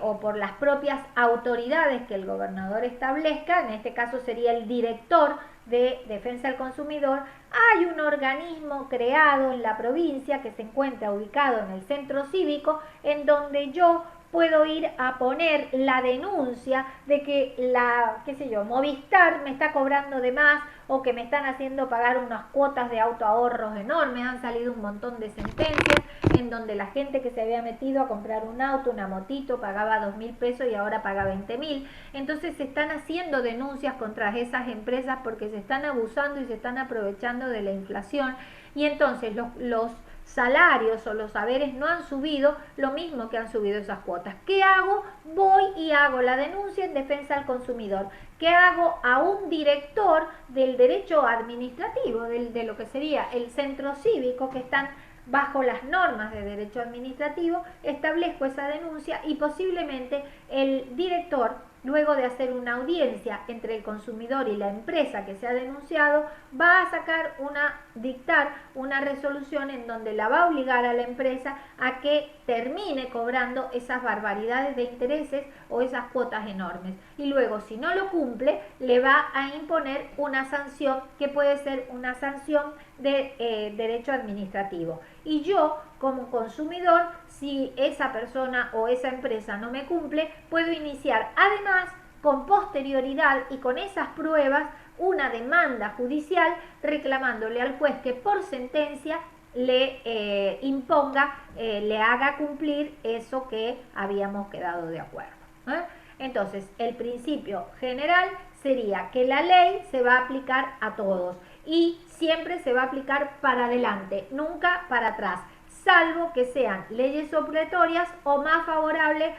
o por las propias autoridades que el gobernador establezca, en este caso sería el director de Defensa del Consumidor. Hay un organismo creado en la provincia que se encuentra ubicado en el centro cívico, en donde yo puedo ir a poner la denuncia de que Movistar me está cobrando de más o que me están haciendo pagar unas cuotas de autoahorros enormes. Han salido un montón de sentencias en donde la gente que se había metido a comprar un auto, una motito, pagaba 2.000 pesos y ahora paga 20.000. Entonces se están haciendo denuncias contra esas empresas porque se están abusando y se están aprovechando de la inflación, y entonces los salarios o los saberes no han subido lo mismo que han subido esas cuotas. ¿Qué hago? Voy y hago la denuncia en defensa al consumidor. ¿Qué hago? A un director del derecho administrativo, de lo que sería el centro cívico, que están bajo las normas de derecho administrativo, establezco esa denuncia y posiblemente el director, luego de hacer una audiencia entre el consumidor y la empresa que se ha denunciado, va a dictar una resolución en donde la va a obligar a la empresa a que termine cobrando esas barbaridades de intereses o esas cuotas enormes. Y luego, si no lo cumple, le va a imponer una sanción que puede ser una sanción de derecho administrativo. Y yo, como consumidor, si esa persona o esa empresa no me cumple, puedo iniciar además con posterioridad y con esas pruebas una demanda judicial reclamándole al juez que por sentencia le imponga, le haga cumplir eso que habíamos quedado de acuerdo. Entonces, el principio general sería que la ley se va a aplicar a todos y siempre se va a aplicar para adelante, nunca para atrás, salvo que sean leyes supletorias o más favorables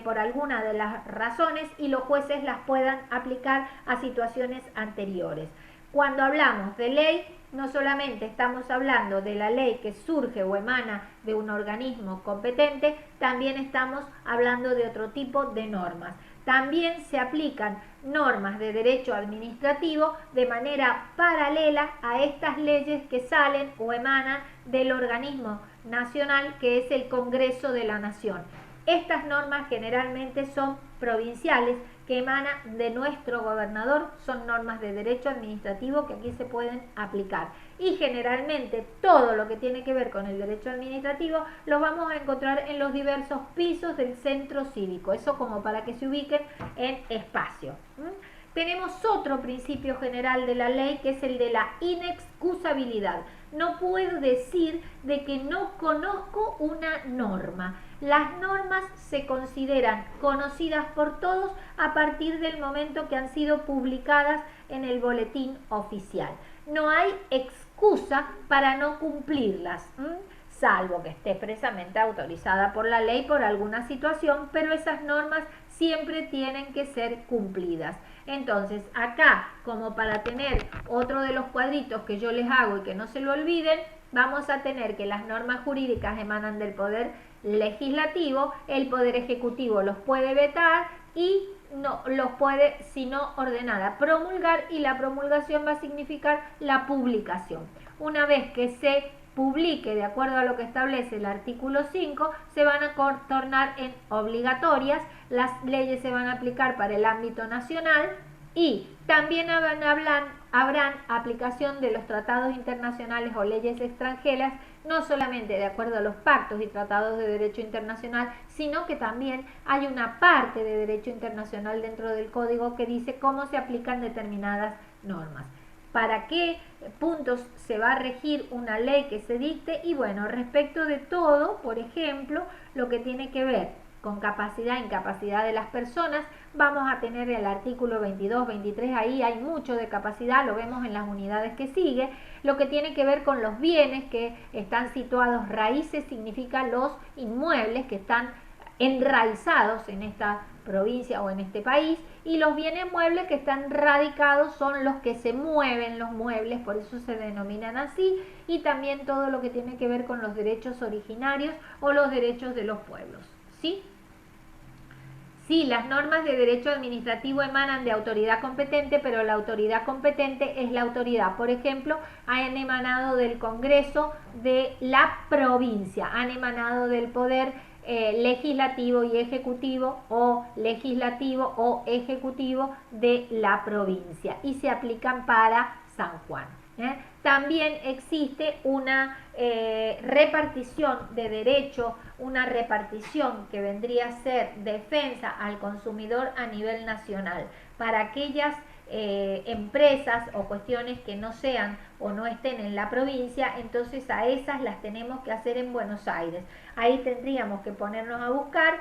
por alguna de las razones y los jueces las puedan aplicar a situaciones anteriores. Cuando hablamos de ley, no solamente estamos hablando de la ley que surge o emana de un organismo competente, también estamos hablando de otro tipo de normas. También se aplican normas de derecho administrativo de manera paralela a estas leyes que salen o emanan del organismo nacional que es el Congreso de la Nación. Estas normas generalmente son provinciales, que emanan de nuestro gobernador, son normas de derecho administrativo que aquí se pueden aplicar. Y generalmente todo lo que tiene que ver con el derecho administrativo lo vamos a encontrar en los diversos pisos del centro cívico, eso como para que se ubiquen en espacio. Tenemos otro principio general de la ley que es el de la inexcusabilidad. No puedo decir de que no conozco una norma. Las normas se consideran conocidas por todos a partir del momento que han sido publicadas en el boletín oficial. No hay excusa para no cumplirlas, salvo que esté expresamente autorizada por la ley por alguna situación, pero esas normas siempre tienen que ser cumplidas. Entonces, acá, como para tener otro de los cuadritos que yo les hago y que no se lo olviden, vamos a tener que las normas jurídicas emanan del Poder Legislativo, el Poder Ejecutivo los puede vetar y no los puede, si no ordenada, promulgar, y la promulgación va a significar la publicación. Una vez que se publique de acuerdo a lo que establece el artículo 5, se van a tornar en obligatorias, las leyes se van a aplicar para el ámbito nacional y también habrán aplicación de los tratados internacionales o leyes extranjeras, no solamente de acuerdo a los pactos y tratados de derecho internacional, sino que también hay una parte de derecho internacional dentro del código que dice cómo se aplican determinadas normas. ¿Para qué puntos se va a regir una ley que se dicte? Y bueno, respecto de todo, por ejemplo, lo que tiene que ver con capacidad e incapacidad de las personas, vamos a tener el artículo 22, 23, ahí hay mucho de capacidad, lo vemos en las unidades que sigue. Lo que tiene que ver con los bienes que están situados, raíces significa los inmuebles que están enraizados en esta provincia o en este país, y los bienes muebles que están radicados son los que se mueven, los muebles, por eso se denominan así, y también todo lo que tiene que ver con los derechos originarios o los derechos de los pueblos, ¿sí? Sí, las normas de derecho administrativo emanan de autoridad competente, pero la autoridad competente es la autoridad. Por ejemplo, han emanado del Congreso de la provincia, han emanado del poder legislativo y ejecutivo o legislativo o ejecutivo de la provincia y se aplican para San Juan. También existe una repartición de derecho, una repartición que vendría a ser defensa al consumidor a nivel nacional para aquellas empresas o cuestiones que no sean o no estén en la provincia, entonces a esas las tenemos que hacer en Buenos Aires. Ahí tendríamos que ponernos a buscar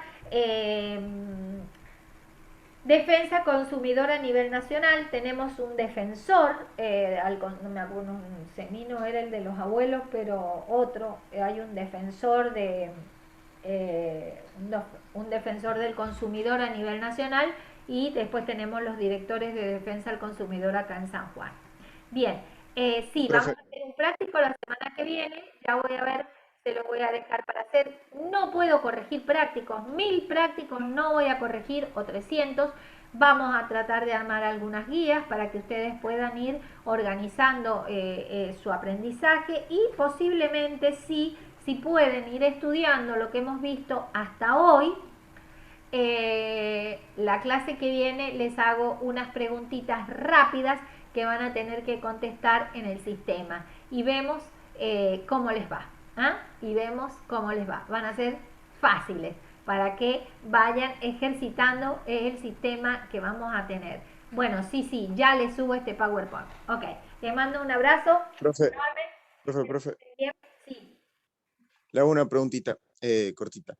defensa consumidor a nivel nacional. Tenemos un defensor, no me acuerdo, Semino era el de los abuelos, pero otro, hay un defensor un defensor del consumidor a nivel nacional, y después tenemos los directores de defensa al consumidor acá en San Juan. Bien, sí, Profe. vamos a hacer un práctico la semana que viene, ya voy a ver, se lo voy a dejar para hacer. No puedo corregir prácticos, 1000 prácticos no voy a corregir, o 300. Vamos a tratar de armar algunas guías para que ustedes puedan ir organizando su aprendizaje, y posiblemente si pueden ir estudiando lo que hemos visto hasta hoy. La clase que viene les hago unas preguntitas rápidas que van a tener que contestar en el sistema y vemos cómo les va. Y vemos cómo les va. Van a ser fáciles para que vayan ejercitando el sistema que vamos a tener. Bueno, sí, ya les subo este PowerPoint. Ok, les mando un abrazo. Profe, enorme. profe. Sí. Le hago una preguntita cortita.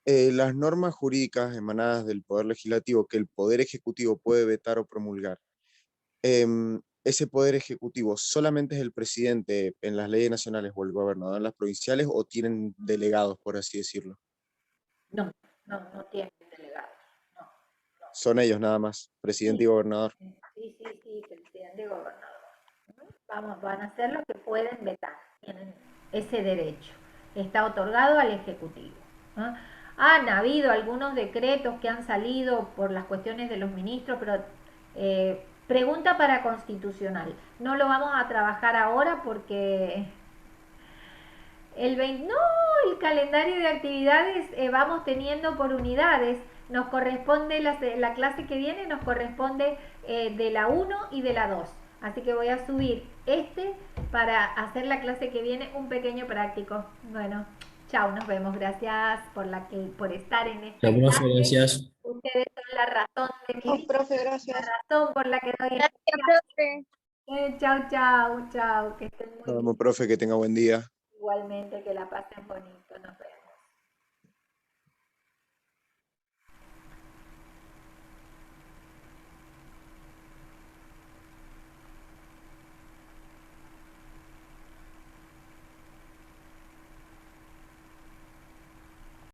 Las normas jurídicas emanadas del Poder Legislativo que el Poder Ejecutivo puede vetar o promulgar, ¿ese Poder Ejecutivo solamente es el presidente en las leyes nacionales o el gobernador en las provinciales, o tienen delegados, por así decirlo? No tienen delegados. No. Son ellos nada más, presidente y gobernador. Sí, presidente y gobernador. Van a ser los que pueden vetar, tienen ese derecho. Está otorgado al Ejecutivo. Han habido algunos decretos que han salido por las cuestiones de los ministros, pero pregunta para constitucional. No lo vamos a trabajar ahora porque el calendario de actividades vamos teniendo por unidades. Nos corresponde la clase que viene, nos corresponde de la 1 y de la 2. Así que voy a subir para hacer la clase que viene un pequeño práctico. Bueno, chao, nos vemos. Gracias por estar en esta clase. Gracias. Ustedes son la razón de mi vida, Profe, gracias. la razón por la que doy esta clase. Chao, que estén muy bien. Vamos, profe, que tenga buen día. Igualmente, que la pasen bonito. Nos vemos.